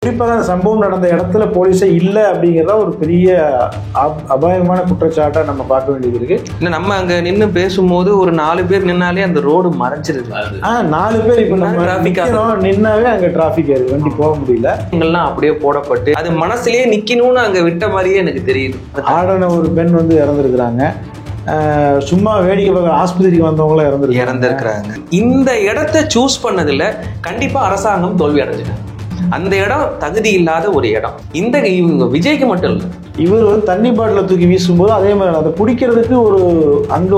குறிப்பாக அந்த சம்பவம் நடந்த இடத்துல போலீஸே இல்லை அப்படிங்கிறத ஒரு பெரிய அபாயமான குற்றச்சாட்டை நம்ம பார்க்க வேண்டியது இருக்கு. இல்லை, நம்ம அங்கே நின்று பேசும்போது ஒரு 4 பேர் நின்னாலே அந்த ரோடு மறைஞ்சிருக்கு. 4 பேர் இப்போ நம்ம நின்னாவே அங்கே டிராஃபிக் ஆயிருக்கு, வண்டி போக முடியல. எங்கெல்லாம் அப்படியே போடப்பட்டு அது மனசுலயே நிக்கணும்னு அங்கே விட்ட மாதிரியே எனக்கு தெரியுது. ஆடன ஒரு பெண் வந்து இறந்துருக்குறாங்க, சும்மா வேடிக்கை பார்க்க ஆஸ்பத்திரிக்கு வந்தவங்களும் இறந்துருக்கிறாங்க. இந்த இடத்த சூஸ் பண்ணதுல கண்டிப்பா அரசாங்கம் தோல்வி அடைஞ்சிட்டாங்க. அந்த இடம் தகுதி இல்லாத ஒரு இடம். இந்த இவங்க விஜய்க்கு மட்டும் இல்லை, இவர் வந்து தண்ணி பாட்டில தூக்கி வீசும்போது அதே மாதிரி அதை பிடிக்கிறதுக்கு ஒரு அங்க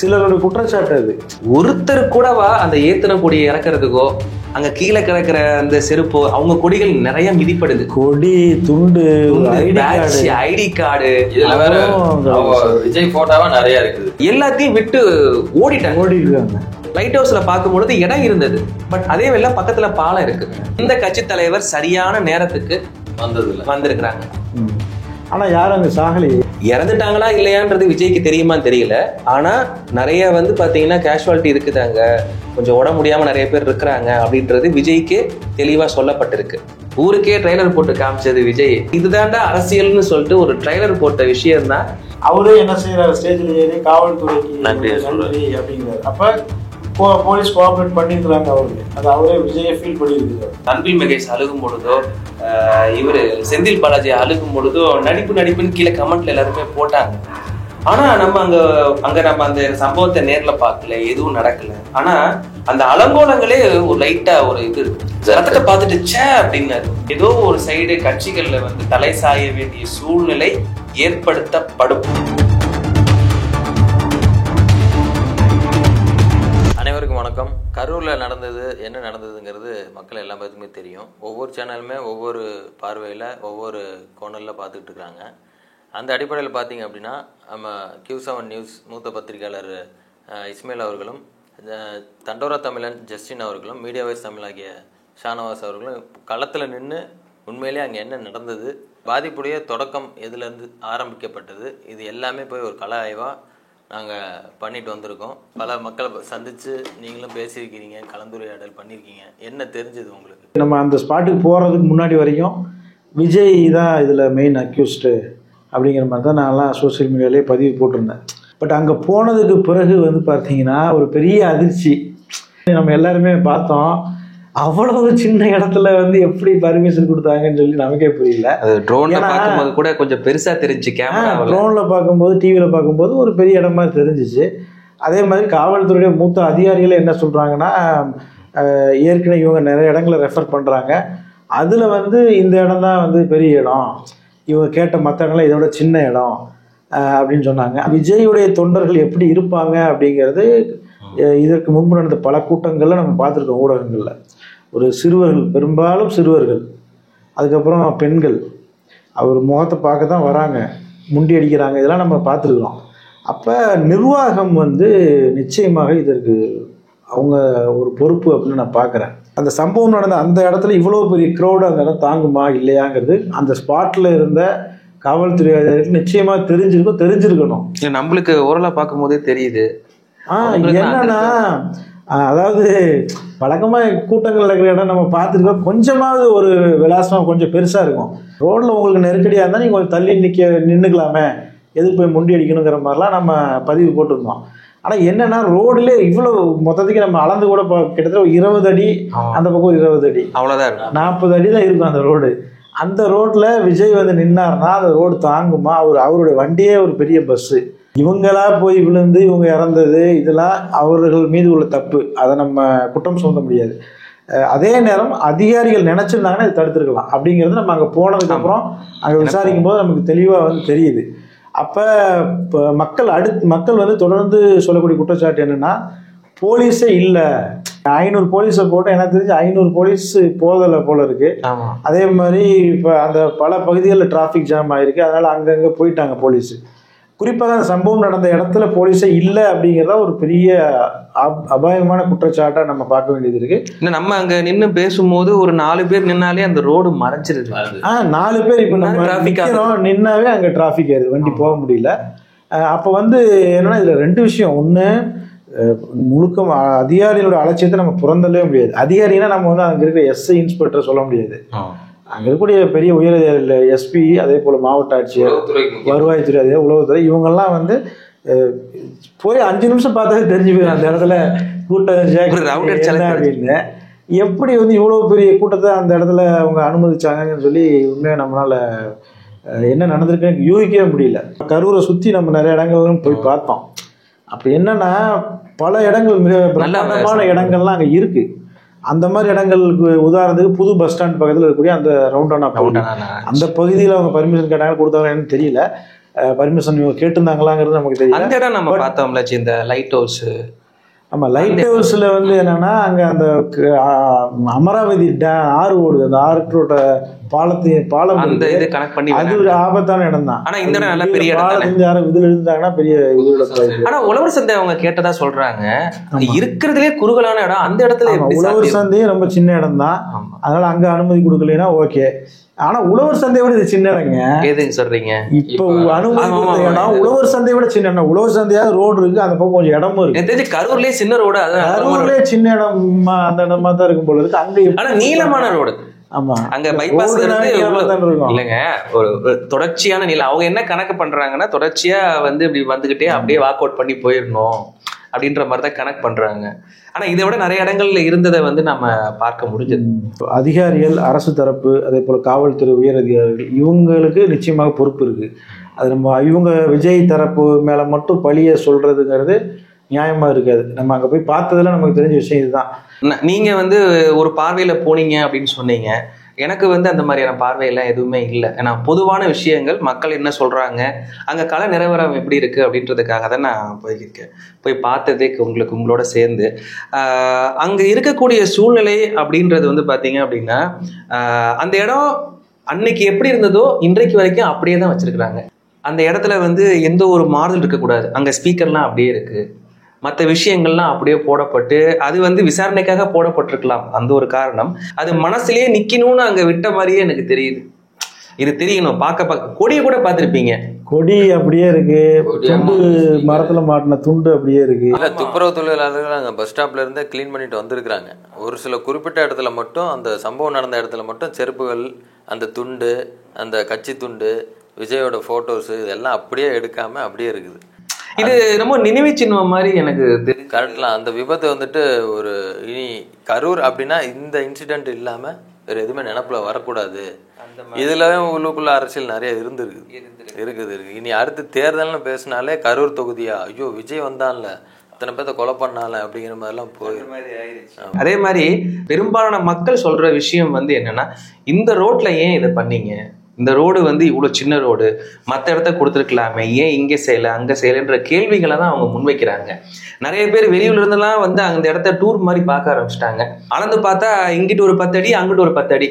சிலரோட குற்றச்சாட்டு. அது ஒருத்தர் கூடவா அந்த ஏத்தனை கொடியை இறக்குறதுக்கோ அங்க கீழே கிடக்கிற அந்த செருப்போ, அவங்க கொடிகள் நிறைய மிதிப்படுது. கொடி, துண்டு, ஐடி கார்டு, விஜய் போட்டோவா நிறைய இருக்குது. எல்லாத்தையும் விட்டு ஓடிட்டாங்க. லைட் ஹவுஸ்ல பார்க்கும்பொழுது இடம் இருந்தது, பட் அதே வேளை பக்கத்துல பாலம் இருக்கு. இந்த கட்சி தலைவர் சரியான நேரத்துக்கு வந்திருக்கிறாங்க. ஆனா யாரும் அங்க சாகலையே. இறந்துட்டாங்களா இல்லையான்றது விஜய்க்கு தெரியுமான்னு தெரியல. ஆனா நிறைய வந்து பாத்தீங்கன்னா கேஷுவாலிட்டி இருக்குதாங்க, கொஞ்சம் உடம்பு முடியாம நிறைய பேர் இருக்கிறாங்க அப்படின்றது விஜய்க்கு தெளிவா சொல்லப்பட்டிருக்கு. ஊருக்கே ட்ரைலர் போட்டு காமிச்சது விஜய். இதுதான்டா அரசியல்னு சொல்லிட்டு ஒரு ட்ரைலர் போட்ட விஷயம் தான். அவரே என்ன செய்யறாரு, ஸ்டேஜ்ல ஏறி காவல்துறைக்கு நன்றி அப்படிங்கிறாரு. அப்ப போலீஸ் கோஆபரேட் பண்ணிருக்கிறாங்க அவருக்கு. அது அவரே விஜயை ஃபீல் பண்ணியிருக்கிறார். அன்பில் மகேஷ் அழுகும் பொழுதோ, இவரு செந்தில் பாலாஜி அழுகும் பொழுதோ நடிப்புன்னு கீழே கமெண்ட்ல எல்லாருமே போட்டாங்க. ஆனா நம்ம நம்ம அந்த சம்பவத்தை நேர்ல பார்க்கல, எதுவும் நடக்கல. ஆனா அந்த அலங்கோலங்களே ஒரு லைட்டா ஒரு இது இருக்கு. ரத்தத்தை பார்த்துட்டு சே அப்படின்னாரு. ஏதோ ஒரு சைடு கட்சிகள்ல வந்து தலை சாய வேண்டிய சூழ்நிலை ஏற்படுத்தப்படும். அனைவருக்கும் வணக்கம். கரூரில் நடந்தது என்ன நடந்ததுங்கிறது மக்கள் எல்லா பேருக்குமே தெரியும். ஒவ்வொரு சேனலுமே ஒவ்வொரு பார்வையில் ஒவ்வொரு கோணலில் பார்த்துக்கிட்டு இருக்காங்க. அந்த அடிப்படையில் பார்த்தீங்க அப்படின்னா நம்ம Q7 நியூஸ் மூத்த பத்திரிகையாளர் இஸ்மாயில் அவர்களும், தண்டோரா தமிழன் ஜஸ்டின் அவர்களும், மீடியா வைஸ் தமிழ் ஆகிய ஷானவாஸ் அவர்களும் களத்தில் நின்று உண்மையிலே அங்கே என்ன நடந்தது, பாதிப்புடைய தொடக்கம் எதுலேருந்து ஆரம்பிக்கப்பட்டது, இது எல்லாமே போய் ஒரு கள ஆய்வாக நாங்கள் பண்ணிட்டு வந்திருக்கோம். பல மக்களை சந்தித்து நீங்களும் பேசியிருக்கிறீங்க, கலந்துரையாடல் பண்ணியிருக்கீங்க. என்ன தெரிஞ்சது உங்களுக்கு? நம்ம அந்த ஸ்பாட்டுக்கு போகிறதுக்கு முன்னாடி வரைக்கும் விஜய் தான் இதில் மெயின் அக்யூஸ்டு அப்படிங்கிற மாதிரி தான் நான்லாம் சோசியல் மீடியாவிலே பதிவு போட்டிருந்தேன். பட் அங்கே போனதுக்கு பிறகு வந்து பார்த்தீங்கன்னா ஒரு பெரிய அதிர்ச்சி. நம்ம எல்லாருமே பார்த்தோம், அவ்வளவு சின்ன இடத்துல வந்து எப்படி பர்மிஷன் கொடுத்தாங்கன்னு சொல்லி நமக்கே புரியல. ட்ரோன்ல பார்க்கும்போது கூட கொஞ்சம் பெருசா தெரிஞ்சு, ட்ரோன்ல பார்க்கும்போது, டிவியில பார்க்கும்போது ஒரு பெரிய இடம் மாதிரி தெரிஞ்சிச்சு. அதே மாதிரி காவல்துறையுடைய மூத்த அதிகாரிகள் என்ன சொல்றாங்கன்னா, ஏற்கனவே இவங்க நிறைய இடங்களை ரெஃபர் பண்றாங்க, அதுல வந்து இந்த இடம் தான் வந்து பெரிய இடம், இவங்க கேட்ட மற்ற இடம்லாம் இதோட சின்ன இடம் அப்படின்னு சொன்னாங்க. விஜயுடைய தொண்டர்கள் எப்படி இருப்பாங்க அப்படிங்கிறது இதற்கு முன்பு நடந்த பல கூட்டங்கள்ல நம்ம பார்த்துருக்கோம். ஊடகங்கள்ல ஒரு சிறுவர்கள், பெரும்பாலும் சிறுவர்கள், அதுக்கப்புறம் பெண்கள், அவர் முகத்தை பார்க்க தான் வராங்க, முண்டி அடிக்கிறாங்க, இதெல்லாம் நம்ம பார்த்துருக்குறோம். அப்போ நிர்வாகம் வந்து நிச்சயமாக இதற்கு அவங்க ஒரு பொறுப்பு அப்படின்னு நான் பார்க்குறேன். அந்த சம்பவம் நடந்த அந்த இடத்துல இவ்வளோ பெரிய க்ரௌடு அந்த இடம் தாங்குமா இல்லையாங்கிறது அந்த ஸ்பாட்டில் இருந்த காவல்துறை அதிகாரிகளுக்கு நிச்சயமாக தெரிஞ்சிருக்கணும். நம்மளுக்கு ஓரளவு பார்க்கும் போதே தெரியுது. என்னன்னா, அதாவது வழக்கமாக கூட்டங்கள் நடக்கிற இடம் நம்ம பார்த்துருக்கோம், கொஞ்சமாவது ஒரு விலாசமாக கொஞ்சம் பெருசாக இருக்கும். ரோட்டில் உங்களுக்கு நெருக்கடியாக இருந்தால் நீங்கள் கொஞ்சம் தள்ளி நின்றுக்கலாமே, எதுக்கு போய் முண்டி அடிக்கணுங்கிற மாதிரிலாம் நம்ம பதிவு போட்டிருந்தோம். ஆனால் என்னன்னா, ரோடுல இவ்வளோ மொத்தத்துக்கு நம்ம அளந்து கூட கிட்டத்தட்ட 20 அடி, அந்த பக்கம் 20 அடி, அவ்வளோதான் 40 அடி தான் இருக்கும் அந்த ரோடு. அந்த ரோட்டில் விஜய் வந்து நின்னார்னா அந்த ரோடு தாங்குமா? அவருடைய வண்டியே ஒரு பெரிய பஸ்ஸு, இவங்களா போய் விழுந்து இவங்க இறந்தது, இதெல்லாம் அவர்கள் மீது உள்ள தப்பு, அதை நம்ம குற்றம் சொல்ல முடியாது. அதே நேரம் அதிகாரிகள் நினைச்சிருந்தாங்கன்னா இதை தடுத்துருக்கலாம் அப்படிங்கிறது நம்ம அங்கே போனதுக்கு அப்புறம் அங்கே விசாரிக்கும் போது நமக்கு தெளிவாக வந்து தெரியுது. அப்போ மக்கள் வந்து தொடர்ந்து சொல்லக்கூடிய குற்றச்சாட்டு என்னன்னா, போலீஸே இல்லை, 500 போலீஸை போட்டு எனக்கு தெரிஞ்சு 500 போலீஸ் போதலை போல இருக்கு. அதே மாதிரி இப்போ அந்த பல பகுதிகளில் டிராஃபிக் ஜாம் ஆயிருக்கு, அதனால அங்கங்கே போயிட்டாங்க போலீஸ். குறிப்பாக அந்த சம்பவம் நடந்த இடத்துல போலீஸே இல்லை அப்படிங்கிறத ஒரு பெரிய அபாயமான குற்றச்சாட்டை நம்ம பார்க்க வேண்டியது இருக்கு. நம்ம அங்க நின்று பேசும்போது ஒரு 4 பேர் நின்னாலே அந்த ரோடு மறைஞ்சிருது. 4 பேர் இப்போ நம்ம நின்னாவே அங்கே டிராஃபிக் ஆயிடுது, வண்டி போக முடியல. அப்போ வந்து என்னன்னா, இதுல 2 விஷயம். ஒன்று, முழுக்க அதிகாரிகளோட அலட்சியத்தை நம்ம புறந்தள்ளவே முடியாது. அதிகாரினா நம்ம வந்து அங்கே இருக்கிற எஸ்ஐ இன்ஸ்பெக்டர் சொல்ல முடியாது. அங்கே இருக்கக்கூடிய பெரிய உயர் எஸ்பி, அதே போல் மாவட்ட ஆட்சியர், வருவாய்த்துறை, அதே உளவுத்துறை, இவங்கெல்லாம் வந்து போய் 5 நிமிஷம் பார்த்தாலே தெரிஞ்சு போயிடும் அந்த இடத்துல கூட்டம் அப்படின்னு. எப்படி வந்து இவ்வளோ பெரிய கூட்டத்தை அந்த இடத்துல அவங்க அனுமதிச்சாங்கன்னு சொல்லி உண்மையாக நம்மளால் என்ன நடந்திருக்குன்னு யூகிக்கவே முடியல. கரூரை சுற்றி நம்ம நிறைய இடங்களும் போய் பார்த்தோம். அப்படி என்னன்னா பல இடங்கள் மிக பிரமாண்டமான இடங்கள்லாம் அங்கே இருக்கு. அந்த மாதிரி இடங்களுக்கு உதாரணத்துக்கு புது பஸ் ஸ்டாண்ட் பக்கத்தில் இருக்கக்கூடிய அந்த ரவுண்டானா அந்த பகுதியில் அவங்க பர்மிஷன் கேட்டாங்க, கொடுத்தாங்கன்னு தெரியல. பர்மிஷன் கேட்டிருந்தாங்களாங்கிறது நமக்கு தெரியல. அந்த இடம் நம்ம பார்த்தோம்ல, இந்த லைட் ஹவுஸ். ஆமாம், லைட் ஹவுஸில் வந்து என்னன்னா அங்கே அந்த அமராவதி ஆறு ஓடுது, அந்த ஆற்றோட பாலம் அந்த இது கனெக்ட் பண்ணி அது ஒரு ஆபத்தான இடம் தான். ஆனா இந்த இடம் நல்ல பெரிய இடம். யாரும் இதில் இருந்தாங்கன்னா பெரிய இது. ஆனா உழவர் சந்தை அவங்க கேட்டதா சொல்றாங்க, இருக்கிறதுலே குறுகலான இடம். அந்த இடத்துல உழவர் சந்தையும் ரொம்ப சின்ன இடம் தான், அதனால அங்க அனுமதி கொடுக்கலைன்னா ஓகே. ஆனா உழவர் சந்தையை விட இது சின்ன இடங்க. எதுன்னு சொல்றீங்க? இப்போ அனுமதி உழவர் சந்தையை விட சின்ன இடம். உழவர் சந்தையாவது ரோடு இருக்கு, அந்த பக்கம் கொஞ்சம் இடமும் இருக்கு. கரூர்லயே சின்ன ரோடு, கரூர்லயே சின்ன இடம் அந்த இடமா தான் இருக்கும் போல இருக்கு. அங்க ஆனா நீளமான ரோடு. ஆமா, அங்க பைபாஸ் இல்லைங்க, ஒரு தொடர்ச்சியான நீளம். அவங்க என்ன கணக்கு பண்றாங்கன்னா, தொடர்ச்சியா வந்து இப்படி வந்துகிட்டே அப்படியே வாக் அவுட் பண்ணி போயிடணும் அப்படின்ற மாதிரி தான் கனெக்ட் பண்றாங்க. ஆனா இதை விட நிறைய இடங்கள்ல இருந்ததை வந்து நம்ம பார்க்க முடிஞ்சது. அதிகாரிகள், அரசு தரப்பு, அதே போல காவல்துறை உயர் அதிகாரிகள், இவங்களுக்கு நிச்சயமாக பொறுப்பு இருக்கு. அது நம்ம இவங்க விஜய் தரப்பு மேல மட்டும் பழிய சொல்றதுங்கிறது நியாயமா இருக்காது. நம்ம அங்க போய் பார்த்ததுல நமக்கு தெரிஞ்ச விஷயம் இதுதான். நீங்க வந்து ஒரு பார்வையில போனீங்க அப்படின்னு சொன்னீங்க. எனக்கு வந்து அந்த மாதிரியான பார்வையெல்லாம் எதுவுமே இல்லை. ஏன்னா பொதுவான விஷயங்கள், மக்கள் என்ன சொல்றாங்க, அங்க கள நிலவரம் எப்படி இருக்கு அப்படின்றதுக்காக தான் நான் போயிருக்கேன். போய் பார்த்ததே உங்களோட சேர்ந்து. அங்க இருக்கக்கூடிய சூழ்நிலை அப்படின்றது வந்து பாத்தீங்க அப்படின்னா, அந்த இடம் அன்னைக்கு எப்படி இருந்ததோ இன்றைக்கு வரைக்கும் அப்படியே தான் வச்சிருக்கிறாங்க. அந்த இடத்துல வந்து எந்த ஒரு மாறுதல் இருக்கக்கூடாது. அங்க ஸ்பீக்கர்லாம் அப்படியே இருக்கு, மற்ற விஷயங்கள்லாம் அப்படியே போடப்பட்டு, அது வந்து விசாரணைக்காக போடப்பட்டிருக்கலாம். அந்த ஒரு காரணம். அது மனசுலயே நிக்கணும்னு அங்க விட்ட மாதிரியே எனக்கு தெரியுது. இது தெரியணும். பார்க்க கொடியை கூட பார்த்துருப்பீங்க, கொடி அப்படியே இருக்கு, துண்டு மரத்துல மாட்டின துண்டு அப்படியே இருக்கு. இல்ல, துப்புரவு தொழிலாளர்கள் அங்க பஸ் ஸ்டாப்ல இருந்தே கிளீன் பண்ணிட்டு வந்திருக்கிறாங்க. ஒரு சில குறிப்பிட்ட இடத்துல மட்டும், அந்த சம்பவம் நடந்த இடத்துல மட்டும் செருப்புகள், அந்த துண்டு, அந்த கட்சி துண்டு, விஜயோட போட்டோஸ் இதெல்லாம் அப்படியே எடுக்காம அப்படியே இருக்குது. இது ரொம்ப நினைவு சின்னம் மாதிரி எனக்கு கரெக்ட்லாம். அந்த விபத்து வந்துட்டு ஒரு இனி கரூர் அப்படின்னா இந்த இன்சிடென்ட் இல்லாம வேற எதுவுமே நினப்புல வரக்கூடாது. இதுல உள்ளுக்குள்ள அரசியல் நிறைய இருக்குது. இனி அடுத்து தேர்தல்னு பேசினாலே கரூர் தொகுதியா, ஐயோ விஜய் வந்தான்ல, அத்தனை பேர்த்த கொலை பண்ணால அப்படிங்கிற மாதிரிலாம் போயிடும். அதே மாதிரி பெரும்பாலான மக்கள் சொல்ற விஷயம் வந்து என்னன்னா, இந்த ரோட்ல ஏன் இதை பண்ணீங்க, இந்த ரோடு வந்து இவ்வளோ சின்ன ரோடு, மற்ற இடத்த கொடுத்துருக்கலாமே, ஏன் இங்கே செய்யலை அங்கே செய்யலைன்ற கேள்விகளை தான் அவங்க முன்வைக்கிறாங்க. நிறைய பேர் வெளியூர்ல இருந்தெல்லாம் வந்து அந்த இடத்த டூர் மாதிரி பார்க்க ஆரம்பிச்சிட்டாங்க. அளந்து பார்த்தா இங்கிட்டு ஒரு 10 அடி, அங்கிட்டு ஒரு 10 அடி.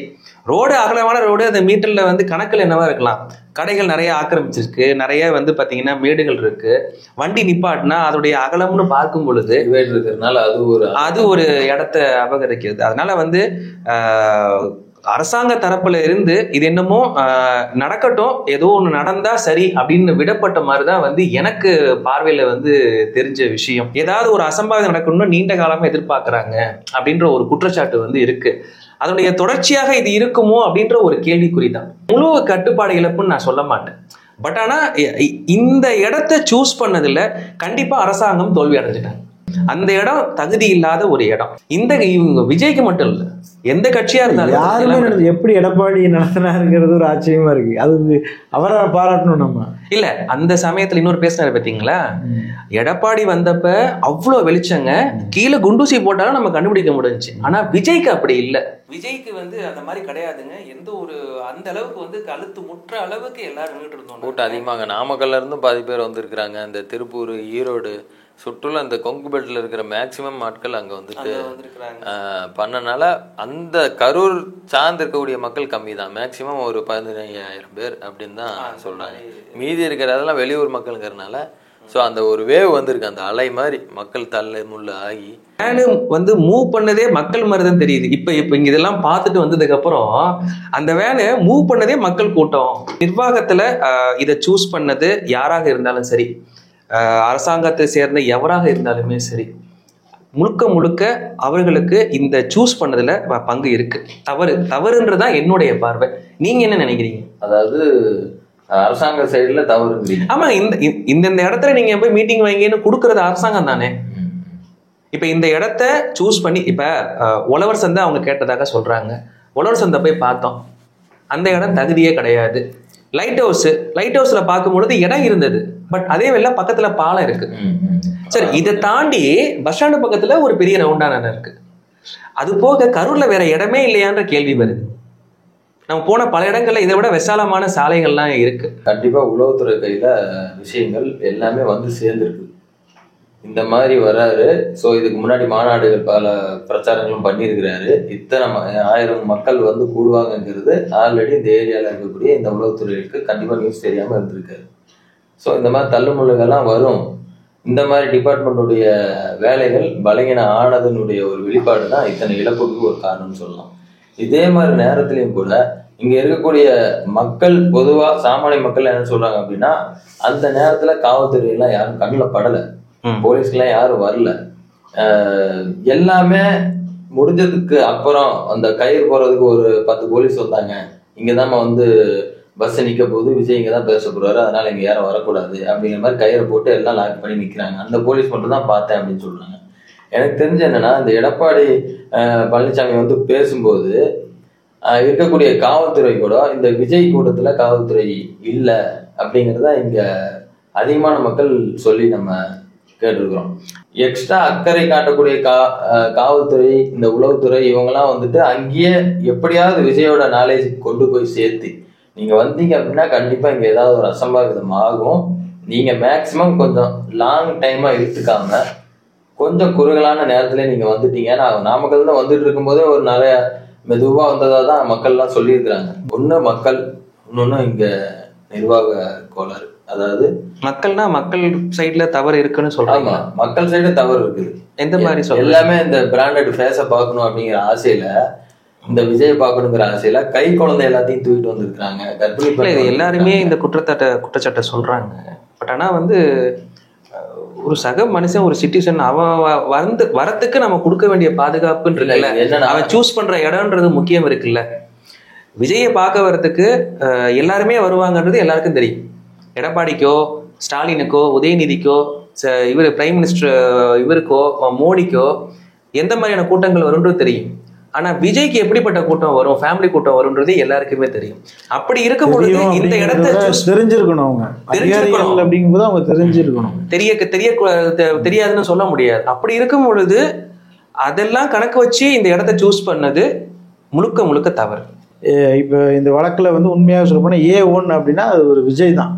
ரோடு அகலமான ரோடு. அந்த மீட்டர்ல வந்து கணக்கில் என்னவா இருக்கலாம், கடைகள் நிறைய ஆக்கிரமிச்சிருக்கு, நிறைய வந்து பார்த்தீங்கன்னா மேடுகள் இருக்கு. வண்டி நிப்பாட்டினா அதோடைய அகலம்னு பார்க்கும் பொழுது இருக்கிறதுனால அது ஒரு இடத்த அபகரிக்கிறது. அதனால வந்து அரசாங்க தரப்புல இருந்து இது என்னமோ நடக்கட்டும், ஏதோ ஒன்று நடந்தா சரி அப்படின்னு விடப்பட்ட மாதிரிதான் வந்து எனக்கு பார்வையில வந்து தெரிஞ்ச விஷயம். ஏதாவது ஒரு அசம்பாவிதம் நடக்கணும்னு நீண்ட காலமா எதிர்பார்க்கறாங்க அப்படின்ற ஒரு குற்றச்சாட்டு வந்து இருக்கு. அதனுடைய தொடர்ச்சியாக இது இருக்குமோ அப்படின்ற ஒரு கேள்விக்குறி தான். முழு கட்டுப்பாடு இழப்புன்னு நான் சொல்ல மாட்டேன். பட் ஆனா இந்த இடத்த சூஸ் பண்ணதுல கண்டிப்பா அரசாங்கம் தோல்வி அடைஞ்சிட்டாங்க. அந்த இடம் தகுதி இல்லாத ஒரு இடம். இந்த விஜய்க்கு மட்டும் இல்ல, எந்த கட்சியா இருந்தாலும் யாருமே எப்படி எடப்பாடி நடத்தினாருங்கிறது ஒரு ஆச்சரியமா இருக்கு. அது அவரை பாராட்டணும் நம்ம. இல்ல, அந்த சமயத்துல இன்னொரு பேசினாரு பாத்தீங்களா, எடப்பாடி வந்தப்ப அவ்வளவு வெளிச்சங்க, கீழே குண்டூசி போட்டாலும் நம்ம கண்டுபிடிக்க முடிஞ்சுச்சு. ஆனா விஜய்க்கு அப்படி இல்ல. விஜய்க்கு வந்து அந்த மாதிரி கிடையாதுங்க. எந்த ஒரு அந்த அளவுக்கு வந்து கழுத்து முற்ற அளவுக்கு எல்லாரும் நின்றுட்டு இருந்தோம். கூட்டம் அதிகமாக நாமக்கல்ல இருந்தும் பாதி பேர் வந்திருக்கிறாங்க. இந்த திருப்பூர், ஈரோடு சுற்றுலா, இந்த கொங்கு பெல்ட்ல இருக்கிற மேக்சிமம் ஆட்கள் அங்க வந்துட்டு பண்ணனால அந்த கரூர் சார்ந்து இருக்கக்கூடிய மக்கள் கம்மி தான். மேக்சிமம் ஒரு 15,000 பேர் அப்படின்னு தான் சொல்றாங்க. மீதி இருக்கிறதெல்லாம் வெளியூர் மக்களுங்கிறதுனால ஸோ அந்த ஒரு வேவ் வந்திருக்கு, அந்த அலை மாதிரி மக்கள் தள்ள முள்ள ஆகி வேனு வந்து மூவ் பண்ணதே மக்கள் மாதிரி தான் தெரியுது. இப்ப இங்க இதெல்லாம் பார்த்துட்டு வந்ததுக்கு அப்புறம் அந்த வேனு மூவ் பண்ணதே மக்கள் கூட்டம். நிர்வாகத்துல இதை சூஸ் பண்ணது யாராக இருந்தாலும் சரி, அரசாங்கத்தை சேர்ந்த எவராக இருந்தாலுமே சரி, முழுக்க முழுக்க அவர்களுக்கு இந்த சூஸ் பண்ணதுல பங்கு இருக்கு. தவறுன்றதா என்னுடைய பார்வை. நீங்க என்ன நினைக்கிறீங்க? அதாவது அரசாங்க சைடுல தவறு. ஆமா, இந்த இடத்துல நீங்க போய் மீட்டிங் வைங்கன்னு கொடுக்கறது அரசாங்கம் தானே. இப்ப இந்த இடத்த சூஸ் பண்ணி, இப்ப உழவர் சந்தை அவங்க கேட்டதாக சொல்றாங்க. உழவர் சந்தை போய் பார்த்தோம், அந்த இடம் தகுதியே கிடையாது. லைட் ஹவுஸ்ல பார்க்கும்பொழுது இடம் இருந்தது, பட் அதே வேளை பக்கத்துல பாலம் இருக்கு. சரி, இதை தாண்டி பஸ் ஸ்டாண்டு பக்கத்துல ஒரு பெரிய ரவுண்டான இருக்கு. அது போக கரூர்ல வேற இடமே இல்லையான்ற கேள்வி வருது. நம்ம போன பல இடங்கள்ல இதை விட விசாலமான சாலைகள்லாம் இருக்கு. கண்டிப்பா உளவுத்துறை கையில விஷயங்கள் எல்லாமே வந்து சேர்ந்துருக்கு. இந்த மாதிரி வராரு. ஸோ இதுக்கு முன்னாடி மாநாடுகள் பல பிரச்சாரங்களும் பண்ணியிருக்கிறாரு. இத்தனை 1000 மக்கள் வந்து கூடுவாங்கங்கிறது ஆல்ரெடி இந்த ஏரியாவில் இருக்கக்கூடிய இந்த உளவுத்துறைகளுக்கு கண்டிப்பாக நியூஸ் தெரியாமல் இருந்திருக்காரு. ஸோ இந்த மாதிரி தள்ளுமுள்ளுகள்லாம் வரும். இந்த மாதிரி டிபார்ட்மெண்ட்டுடைய வேலைகள் பலகீன ஆனதனுடைய ஒரு வெளிப்பாடு தான் இத்தனை இழப்புக்கு ஒரு காரணம்னு சொல்லலாம். இதே மாதிரி நேரத்திலையும் கூட இங்க இருக்கக்கூடிய மக்கள், பொதுவா சாமானிய மக்கள் என்ன சொல்றாங்க அப்படின்னா, அந்த நேரத்துல காவல்துறை எல்லாம் யாரும் கண்ணில் படலை, போலீஸ்க்கெல்லாம் யாரும் வரல. எல்லாமே முடிஞ்சதுக்கு அப்புறம் அந்த கயிறு போறதுக்கு ஒரு 10 போலீஸ் வந்தாங்க. இங்கதான் வந்து பஸ் நிக்க போது, விஜய் இங்கதான் பேச போறாரு, அதனால இங்க யாரும் வரக்கூடாது அப்படிங்கிற மாதிரி கயிறை போட்டு எல்லாம் லாக் பண்ணி நிக்கிறாங்க. அந்த போலீஸ் மட்டும் தான் பார்த்தேன் அப்படின்னு சொல்றாங்க. எனக்கு தெரிஞ்ச என்னன்னா, இந்த எடப்பாடி பழனிசாமி வந்து பேசும்போது இருக்கக்கூடிய காவல்துறை கூட இந்த விஜய் கூட்டத்துல காவல்துறை இல்லை அப்படிங்கிறத இங்க அதிகமான மக்கள் சொல்லி நம்ம கேட்டிருக்கிறோம். எக்ஸ்ட்ரா அக்கறை காட்டக்கூடிய காவல்துறை, இந்த உளவுத்துறை, இவங்கெல்லாம் வந்துட்டு அங்கேயே எப்படியாவது விஜயோட நாலேஜ் கொண்டு போய் சேர்த்து நீங்க வந்தீங்க அப்படின்னா கண்டிப்பா இங்க ஏதாவது ஒரு அசம்பாவிதம் ஆகும். நீங்க மேக்சிமம் கொஞ்சம் லாங் டைமா இழுத்துக்காம கொஞ்சம் குறுகலான நேரத்துல நீங்க வந்துட்டீங்க. நான் நாமக்கல் தான் வந்துட்டு இருக்கும்போதே ஒரு நிறைய மெதுவா வந்ததா தான் மக்கள்லாம் சொல்லியிருக்கிறாங்க. ஒண்ணு மக்கள், இன்னொன்னு இங்க நிர்வாக கோளாறு. அதாவது மக்கள்னா மக்கள் சைட்ல தவறு இருக்குன்னு சொல்றாங்க. மக்கள் சைடு தவறு இருக்குது. எந்த மாதிரி சொல்ல? எல்லாமே இந்த பிராண்டட் ஃபேஸை பார்க்கணும் அப்படிங்கிற ஆசையில, இந்த விஜய் பார்க்கணுங்கிற ஆசையில கை குழந்தை எல்லாத்தையும் தூக்கிட்டு வந்திருக்காங்க. கர்ப்பிணி எல்லாருமே இந்த குற்றச்சாட்டை சொல்றாங்க. பட் ஆனா வந்து ஒரு சக மனுஷன், ஒரு சிட்டிசன், அவன் வரத்துக்கு நம்ம கொடுக்க வேண்டிய பாதுகாப்புன்னு இருக்குல்ல. அவன் சூஸ் பண்ற இடம்ன்றது முக்கியம் இருக்குல்ல. விஜயை பார்க்க வரத்துக்கு எல்லாருமே வருவாங்கன்றது எல்லாருக்கும் தெரியும். எடப்பாடிக்கோ, ஸ்டாலினுக்கோ, உதயநிதிக்கோ, இவர் பிரைம் மினிஸ்டர் இவருக்கோ, மோடிக்கோ எந்த மாதிரியான கூட்டங்கள் வரும்ன்றது தெரியும். ஆனா விஜய்க்கு எப்படிப்பட்ட கூட்டம் வரும், ஃபேமிலி கூட்டம் வரும்ன்றது எல்லாருக்குமே தெரியும். அப்படி இருக்கும் பொழுது இந்த இடத்தை தெரிஞ்சிருக்கணும். அவங்க அதிகாரிகள் அப்படிங்கும்போது அவங்க தெரிஞ்சிருக்கணும். தெரியாதுன்னு சொல்ல முடியாது. அப்படி இருக்கும் பொழுது அதெல்லாம் கணக்கு வச்சு இந்த இடத்த சூஸ் பண்ணது முழுக்க முழுக்க தவறு. இப்போ இந்த வழக்கில் வந்து உண்மையாக சொல்ல போனால் A1 அப்படின்னா அது ஒரு விஜய் தான்.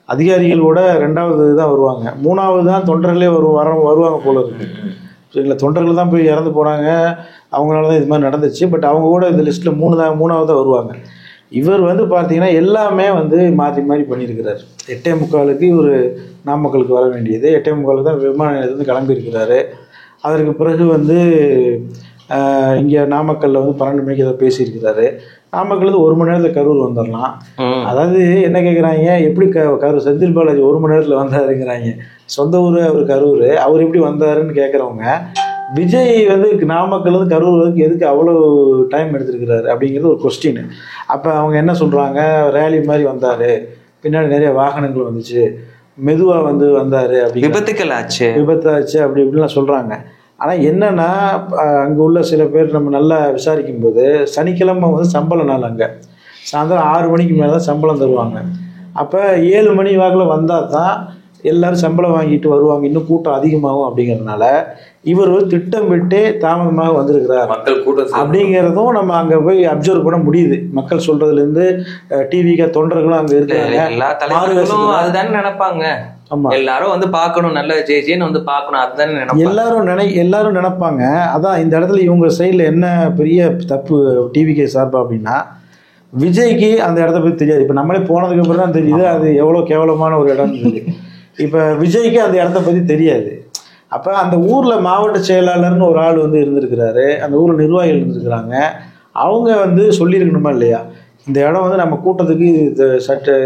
அதிகாரிகளோட 2வது தான் வருவாங்க, 3வது தான் தொண்டர்களே வருவாங்க போல இருக்கு. சரிங்களா, தொண்டர்கள் தான் போய் இறந்து போனாங்க, அவங்களால தான் இது மாதிரி நடந்துச்சு. பட் அவங்க கூட இந்த லிஸ்ட்டில் 3வது தான் வருவாங்க. இவர் வந்து பார்த்தீங்கன்னா எல்லாமே வந்து மாற்றி மாறி பண்ணியிருக்கிறார். 8:45 இவர் நாமக்கலுக்கு வர வேண்டியது, 8:45 தான் விமான நிலையத்துலேருந்து கிளம்பியிருக்கிறாரு. அதற்கு பிறகு வந்து இங்கே நாமக்கல்லில் வந்து 12 மணிக்கு ஏதோ பேசியிருக்கிறாரு. நாமக்கல்லேருந்து 1 மணி நேரத்தில் கரூர் வந்துடலாம். அதாவது என்ன கேட்குறாங்க, எப்படி கரூர் செந்தில் பாலாஜி 1 மணி நேரத்தில் வந்தாருங்கிறாங்க. சொந்த ஊர் அவர் கரூர், அவர் எப்படி வந்தாருன்னு கேட்குறவங்க, விஜய் வந்து நாமக்கல்லேருந்து கரூர் வரைக்கும் எதுக்கு அவ்வளோ டைம் எடுத்துருக்கிறாரு அப்படிங்கிறது ஒரு கொஸ்டின். அப்போ அவங்க என்ன சொல்கிறாங்க, ரேலி மாதிரி வந்தார், பின்னாடி நிறைய வாகனங்கள் வந்துச்சு, மெதுவாக வந்தார், அப்படி விபத்தாச்சு அப்படி இப்படிலாம் சொல்கிறாங்க. ஆனால் என்னென்னா அங்கே உள்ள சில பேர் நம்ம நல்லா விசாரிக்கும்போது சனிக்கிழமை வந்து சம்பள நாள், அங்கே சாயந்தரம் 6 மணிக்கு மேலே தான் சம்பளம் தருவாங்க. அப்போ 7 மணி வாக்கில் வந்தால் தான் எல்லோரும் சம்பளம் வாங்கிட்டு வருவாங்க, இன்னும் கூட்டம் அதிகமாகும். அப்படிங்கிறதுனால இவர் ஒரு திட்டமிட்டு தாமதமாக வந்திருக்கிறார் மக்கள் கூட்டம் அப்படிங்கிறதும் நம்ம அங்கே போய் அப்சர்வ் பண்ண முடியுது. மக்கள் சொல்றதுலேருந்து டிவிக்கு தொண்டர்களும் அங்கே இருக்காங்க. அதுதானே நினைப்பாங்க. எல்லாரும் வந்து பார்க்கணும், நல்ல ஜெயின்னு வந்து பார்க்கணும், அதுதானே எல்லாரும் நினைப்பாங்க. அதான் இந்த இடத்துல இவங்க சைடில் என்ன பெரிய தப்பு டிவிக்கு சார்பா அப்படின்னா, விஜய்க்கு அந்த இடத்த பற்றி தெரியாது. இப்போ நம்மளே போனதுக்கு அப்புறம் தான் தெரியுது அது எவ்வளோ கேவலமான ஒரு இடம். இப்போ விஜய்க்கு அந்த இடத்த பற்றி தெரியாது. அப்போ அந்த ஊரில் மாவட்ட செயலாளர்னு ஒரு ஆள் வந்து இருந்திருக்கிறாரு, அந்த ஊரில் நிர்வாகிகள் இருந்திருக்கிறாங்க. அவங்க வந்து சொல்லியிருக்கணுமா இல்லையா, இந்த இடம் வந்து நம்ம கூட்டத்துக்கு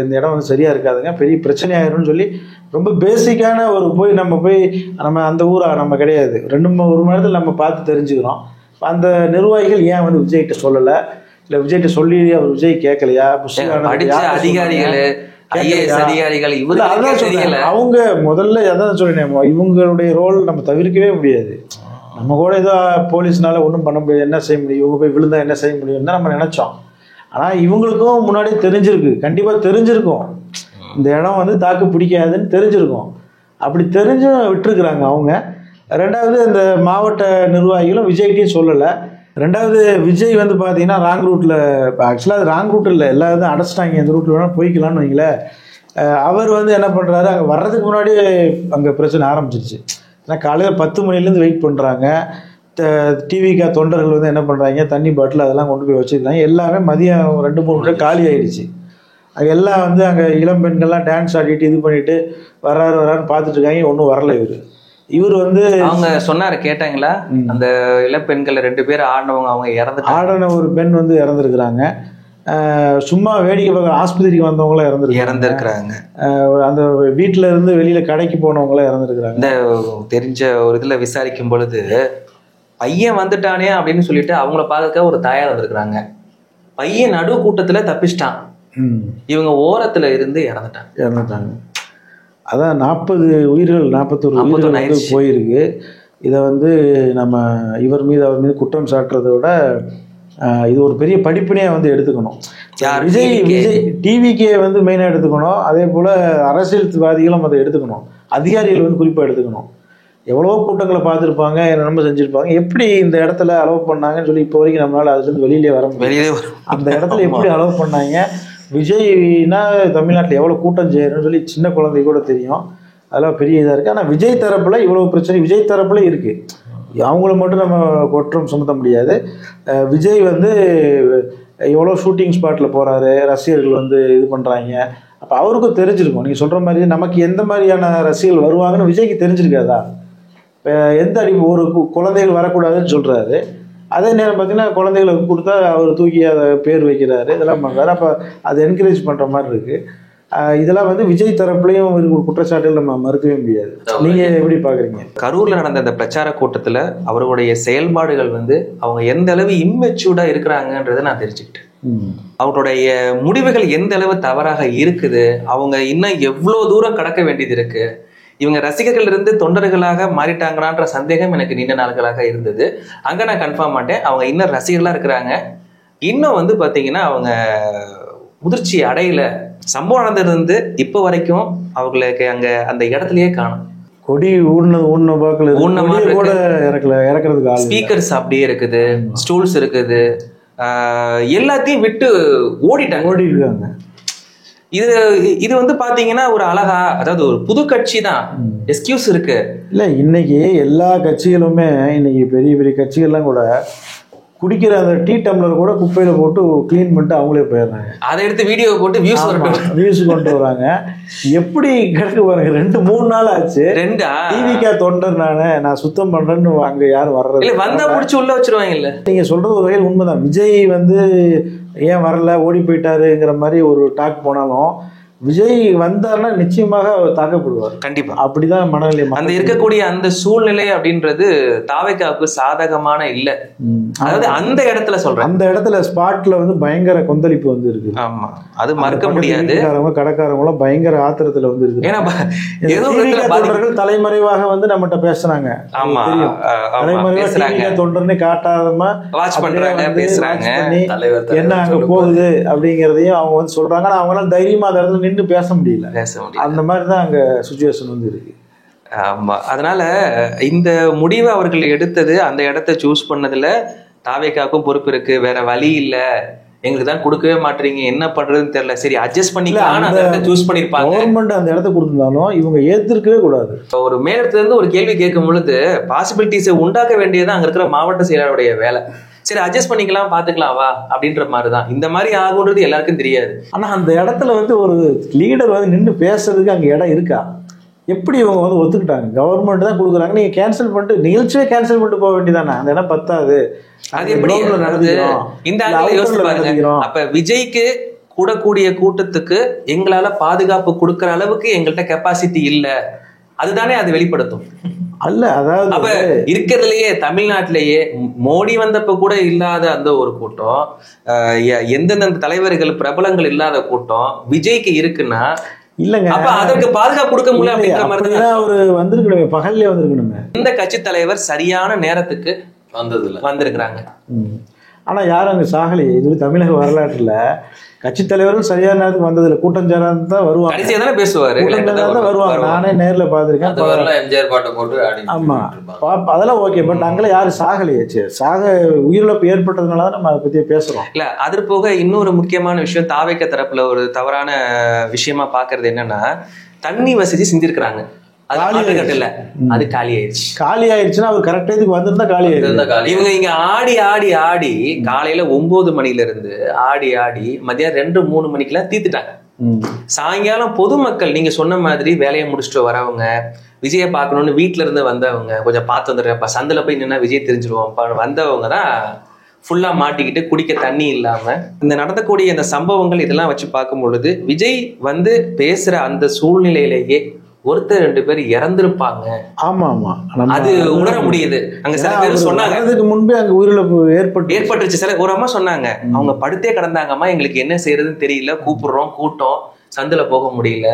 இந்த இடம் வந்து சரியா இருக்காதுங்க, பெரிய பிரச்சனை ஆயிரும்னு சொல்லி ரொம்ப பேசிக்கான நம்ம போய் அந்த ஊரா நம்ம கிடையாது, 2 ஒரு மணி நேரத்தில் நம்ம பார்த்து தெரிஞ்சுக்கிறோம். அந்த நிர்வாகிகள் ஏன் வந்து விஜய்கிட்ட சொல்லலை, இல்லை விஜய்கிட்ட சொல்லி அவர் விஜய் கேட்கலையா? அதிகாரிகள் அதிகாரிகள் அவங்க முதல்ல அதான் சொல்லினேன், இவங்களுடைய ரோல் நம்ம தவிர்க்கவே முடியாது. நம்ம கூட ஏதோ போலீஸ்னால ஒன்றும் பண்ண முடியாது, என்ன செய்ய முடியும், இவங்க போய் விழுந்தா என்ன செய்ய முடியும்னு தான் நம்ம நினைச்சோம். ஆனால் இவங்களுக்கும் முன்னாடி தெரிஞ்சிருக்கு, கண்டிப்பாக தெரிஞ்சிருக்கும் இந்த இடம் வந்து தாக்கு பிடிக்காதுன்னு தெரிஞ்சிருக்கும். அப்படி தெரிஞ்சும் விட்டுருக்குறாங்க அவங்க. ரெண்டாவது இந்த மாவட்ட நிர்வாகிகளும் விஜய்கிட்டையும் சொல்லலை. ரெண்டாவது விஜய் வந்து பார்த்தீங்கன்னா ராங் ரூட்டில், ஆக்சுவலாக அது ராங் ரூட் இல்லை, எல்லா இதுவும் அடைச்சிட்டாங்க, இந்த ரூட்டில் வேணால் போய்க்கலான்னு வைங்களேன். அவர் வந்து என்ன பண்ணுறாரு, அங்கே வர்றதுக்கு முன்னாடி அங்கே பிரச்சனை ஆரம்பிச்சிருச்சு. ஏன்னா காலையில் 10 மணிலேருந்து வெயிட் பண்ணுறாங்க. டிவிக்கா தொண்டர்கள் வந்து என்ன பண்ணுறாங்க, தண்ணி பாட்டில் அதெல்லாம் கொண்டு போய் வச்சுருந்தாங்க. எல்லாமே மதியம் 2-3 மணி காலி ஆகிடுச்சு. அங்கே எல்லாம் வந்து அங்கே இளம் பெண்கள்லாம் டான்ஸ் ஆடிட்டு இது பண்ணிட்டு வராருன்னு பார்த்துட்டு இருக்காங்க. ஒன்றும் வரல. இவர் வந்து அவங்க சொன்னாரு, கேட்டாங்களா? அந்த இளப்பெண்கள் 2 பேர் ஆடினவங்க அவங்க ஆடின ஒரு பெண் வந்து இறந்துருக்குறாங்க. சும்மா வேடிக்கை பார்க்க ஆஸ்பத்திரிக்கு வந்தவங்களாம் இறந்துருக்குறாங்க. அந்த வீட்டில இருந்து வெளியில கடைக்கு போனவங்களாம் இறந்துருக்குறாங்க. இந்த தெரிஞ்ச ஒரு இதுல விசாரிக்கும் பொழுது பையன் வந்துட்டானே அப்படின்னு சொல்லிட்டு அவங்கள பார்க்க ஒரு தாயார் வந்திருக்கிறாங்க. பையன் நடு கூட்டத்துல தப்பிச்சிட்டான், இவங்க ஓரத்துல இருந்து இறந்துட்டாங்க. அதான் 40 உயிர்கள் 41 உயிர்கள் போயிருக்கு. இதை வந்து நம்ம அவர் மீது குற்றம் சாட்டுறதை விட இது ஒரு பெரிய படிப்பினையாக வந்து எடுத்துக்கணும். விஜய் டிவிக்கே வந்து மெயினாக எடுத்துக்கணும். அதே போல் அரசியல்வாதிகளும் அதை எடுத்துக்கணும். அதிகாரிகள் வந்து குறிப்பாக எடுத்துக்கணும். எவ்வளோ கூட்டங்களை பார்த்துருப்பாங்க, என்னென்ன செஞ்சுருப்பாங்க, எப்படி இந்த இடத்துல அலோவ் பண்ணாங்கன்னு சொல்லி இப்போ வரைக்கும் நம்மளால் அதுலேருந்து வெளியிலே வர முடியும். அந்த இடத்துல எப்படி அலோவ் பண்ணாங்க, விஜய்னா தமிழ்நாட்டில் எவ்வளோ கூட்டம் செய்யணும்னு சொல்லி சின்ன குழந்தை கூட தெரியும். அதெல்லாம் பெரிய இதாக இருக்குது. ஆனால் விஜய் தரப்பில் இவ்வளோ பிரச்சனை விஜய் தரப்பில் இருக்குது. அவங்கள மட்டும் நம்ம குற்றம் சுமத்த முடியாது. விஜய் வந்து எவ்வளோ ஷூட்டிங் ஸ்பாட்டில் போகிறாரு, ரசிகர்கள் வந்து இது பண்ணுறாங்க. அப்போ அவருக்கும் தெரிஞ்சிருக்கும். நீங்கள் சொல்கிற மாதிரி நமக்கு எந்த மாதிரியான ரசிகர்கள் வருவாங்கன்னு விஜய்க்கு தெரிஞ்சிருக்காதா? எந்த ஒரு குழந்தைகள் வரக்கூடாதுன்னு சொல்கிறாரு, அதே நேரம் பார்த்தீங்கன்னா குழந்தைகளுக்கு கொடுத்தா அவர் தூக்கி அதை பேர் வைக்கிறாரு, இதெல்லாம் பண்ணுறாரு. அப்போ அதை என்கரேஜ் பண்ணுற மாதிரி இருக்குது. இதெல்லாம் வந்து விஜய் தரப்புலையும் ஒரு குற்றச்சாட்டுகள் நம்ம மறுக்கவே முடியாது. நீங்கள் எப்படி பார்க்குறீங்க? கரூரில் நடந்த இந்த பிரச்சார கூட்டத்தில் அவர்களுடைய செயல்பாடுகள் வந்து அவங்க எந்த அளவு இம்மெச்சூர்டாக இருக்கிறாங்கன்றதை நான் தெரிஞ்சுக்கிட்டேன். அவங்களுடைய முடிவுகள் எந்த அளவு தவறாக இருக்குது, அவங்க இன்னும் எவ்வளோ தூரம் கடக்க வேண்டியது இருக்கு, இவங்க ரசிகர்கள் இருந்து தொண்டர்களாக மாறிட்டாங்களான்ற சந்தேகம் எனக்கு நீண்ட நாட்களாக இருந்தது. அங்கே நான் கன்ஃபார்ம் பண்ணிட்டேன், அவங்க இன்னும் ரசிகர்களாக இருக்கிறாங்க. இன்னும் வந்து பார்த்தீங்கன்னா அவங்க முதிர்ச்சி அடையில. சம்பவம் நடந்திருந்து இப்போ வரைக்கும் அவங்களுக்கு அங்கே அந்த இடத்துலயே காணும். கொடி ஊன கூட இறக்குறதுக்கு ஸ்பீக்கர்ஸ் அப்படியே இருக்குது, ஸ்டூல்ஸ் இருக்குது, எல்லாத்தையும் விட்டு ஓடி இருக்காங்க. இது வந்து பாத்தீங்கன்னா ஒரு அழகா, அதாவது ஒரு புது கட்சி தான், எக்ஸ்கியூஸ் இருக்கு இல்ல. இன்னைக்கு எல்லா கட்சிகளுமே இன்னைக்கு பெரிய பெரிய கட்சிகள்லாம் கூட குடிக்கிற அந்த டீ டம்ளர் கூட குப்பையில போட்டு கிளீன் பண்ணிட்டு அவங்களே போயிடுறாங்க. அதை எடுத்து வீடியோ போட்டு வியூஸ் கொண்டு வராங்க. எப்படி கிடக்கு பாருங்க, 2-3 நாள் ஆச்சு. டிவிக்கா தொண்டர் நான் சுத்தம் பண்றேன்னு அங்க யாரும் வர்றது வந்தா புடிச்சு உள்ள வச்சிருவாங்க. இல்ல நீங்க சொல்றது ஒரு வகையில் உண்மைதான். விஜய் வந்து ஏன் வரல, ஓடி போயிட்டாருங்கிற மாதிரி ஒரு டாக் போனாலும் விஜய் வந்தாருன்னா நிச்சயமாக தாக்கப்படுவார். கண்டிப்பா அப்படிதான் மனநிலை. அந்த இருக்கக்கூடிய அந்த சூழ்நிலை அப்படின்றது தாவேக்காவுக்கு சாதகமான இல்ல. அதாவது அந்த இடத்துல சொல்றேன், அந்த இடத்துல ஸ்பாட்ல வந்து பயங்கர கொந்தளிப்பு வந்து இருக்கு. ஆமா, அது மறுக்க முடியாது. கடைக்காரங்களும் பயங்கர ஆத்திரத்துல வந்து இருக்கு. ஏன்னா தலைமறைவாக வந்து நம்மகிட்ட பேசுறாங்க. ஆமா, தலைமறைவாக தொண்டர்னு காட்டாதமா வாட்ச் பண்றாங்க, பேசுறாங்க, என்ன அங்க போகுது அப்படிங்கறதையும் அவங்க வந்து சொல்றாங்க. ஆனா அவங்களால தைரியமா அந்த இடத்துல நின்று பேச முடியல. அந்த மாதிரிதான் அங்க சிச்சுவேஷன் வந்து இருக்கு. ஆமா, அதனால இந்த முடிவை அவர்கள் எடுத்தது, அந்த இடத்தை சூஸ் பண்ணதுல தாவேக்காவுக்கும் பொறுப்பு இருக்கு. வேற வழி இல்ல, எங்களுக்கு தான் கொடுக்கவே மாட்டீங்க, என்ன பண்றதுன்னு தெரியல, சரி அட்ஜஸ்ட் பண்ணிக்கலாம் சூஸ் பண்ணிருப்பாங்க. கவர்மெண்ட் அந்த இடத்த கொடுத்திருந்தாலும் இவங்க ஏத்திருக்கவே கூடாது. ஒரு மேலிடத்துல இருந்து ஒரு கேள்வி கேட்கும் பொழுது பாசிபிலிட்டிஸை உண்டாக்க வேண்டியது அங்க இருக்கிற மாவட்ட செயலாளருடைய வேலை. சரி அட்ஜஸ்ட் பண்ணிக்கலாம், பாத்துக்கலாம் வா அப்படின்ற மாதிரிதான். இந்த மாதிரி ஆகுன்றது எல்லாருக்கும் தெரியாது. ஆனா அந்த இடத்துல வந்து ஒரு லீடர் வந்து நின்று பேசுறதுக்கு அங்க இடம் இருக்கா? எப்படி இவங்க வந்து ஒத்துக்கிட்டாங்க? கவர்மெண்ட் தான் கொடுக்குறாங்க, நீங்க கேன்சல் பண்ணிட்டு நிகழ்ச்சியே கேன்சல் பண்ணிட்டு போக வேண்டியதானே, அந்த இடம் பத்தாது, அது எப்படி இந்த ஆங்கில யோசிச்சு பாருங்க. அப்ப விஜய்க்கு கூடக்கூடிய கூட்டத்துக்கு எங்களால பாதுகாப்பு கொடுக்கற அளவுக்கு எங்கள்கிட்ட கெப்பாசிட்டி இல்ல, அதுதானே அது வெளிப்படுத்தும். அல்ல, அதாவது அப்ப இருக்கிறதுலயே தமிழ்நாட்டிலேயே மோடி வந்தப்ப கூட இல்லாத அந்த ஒரு கூட்டம், எந்தெந்த தலைவர்கள் பிரபலங்கள் இல்லாத கூட்டம் விஜய்க்கு இருக்குன்னா இல்லங்க, அப்ப அதற்கு பாதுகாப்பு கொடுக்க முடியல அப்படிங்கிற மாதிரி அவரு வந்திருக்கணுமே, பகல்லே வந்திருக்கணுமே. இந்த கட்சி தலைவர் சரியான நேரத்துக்கு வந்திருக்கிறாங்க. ஆனா யாரும் அங்க சாகலையே. இது தமிழக வரலாற்றுல கட்சி தலைவர்கள் சரியான நேரத்துக்கு வந்ததில்லை. கூட்டம் சேராது தான் வருவாங்க, கடைசியா தானே பேசுவாரு, வருவாங்க. நானே நேர்ல பாத்துருக்கேன். ஆமா, அதெல்லாம் ஓகே. பட் அங்கெல்லாம் யாரும் சாகலையே. உயிரிழப்பு ஏற்பட்டதுனால தான் நம்ம அதை பத்தி பேசுறோம். இல்ல, அது போக இன்னொரு முக்கியமான விஷயம் தாவேக்க தரப்புல ஒரு தவறான விஷயமா பாக்குறது என்னன்னா, தண்ணி வசதி செஞ்சிருக்கிறாங்க, அது காலி ஆயிடுச்சு. காலி ஆயிடுச்சுன்னா அவர் கரெக்ட் டைத்துக்கு வந்திருந்தா காலி ஆயிடுச்சு. இவங்க இங்க ஆடி ஆடி ஆடி காலையில 9 மணில இருந்து ஆடி ஆடி மதியம் 2-3 மணிக்கெல்லாம் தீர்த்துட்டாங்க. சாயங்காலம் பொதுமக்கள் நீங்க சொன்ன மாதிரி வேலையை முடிச்சுட்டு வரவங்க, விஜயை பார்க்கணும்னு வீட்டுல இருந்து வந்தவங்க, கொஞ்சம் பார்த்து வந்துடுறப்ப சந்தில போய் நின்னா விஜய் தெரிஞ்சிருவோம் வந்தவங்க தான் ஃபுல்லா மாட்டிக்கிட்டு குடிக்க தண்ணி இல்லாம இந்த நடந்தக்கூடிய இந்த சம்பவங்கள் இதெல்லாம் வச்சு பார்க்கும் பொழுது விஜய் வந்து பேசுற அந்த சூழ்நிலையிலேயே ஒருத்தர் 2 பேர் இறந்திருப்பாங்க. ஆமா ஆமா, அது உணர முடியுது. அங்க சில பேர் சொன்னாங்க, அதுக்கு முன்பே அங்க உயிரிழப்பு ஏற்பட்டுருச்சு. சில ஒரு அம்மா சொன்னாங்க, அவங்க படுத்தே கிடந்தாங்கம்மா, எங்களுக்கு என்ன செய்யறதுன்னு தெரியல, கூப்பிடுறோம் கூட்டம், சந்தில போக முடியல.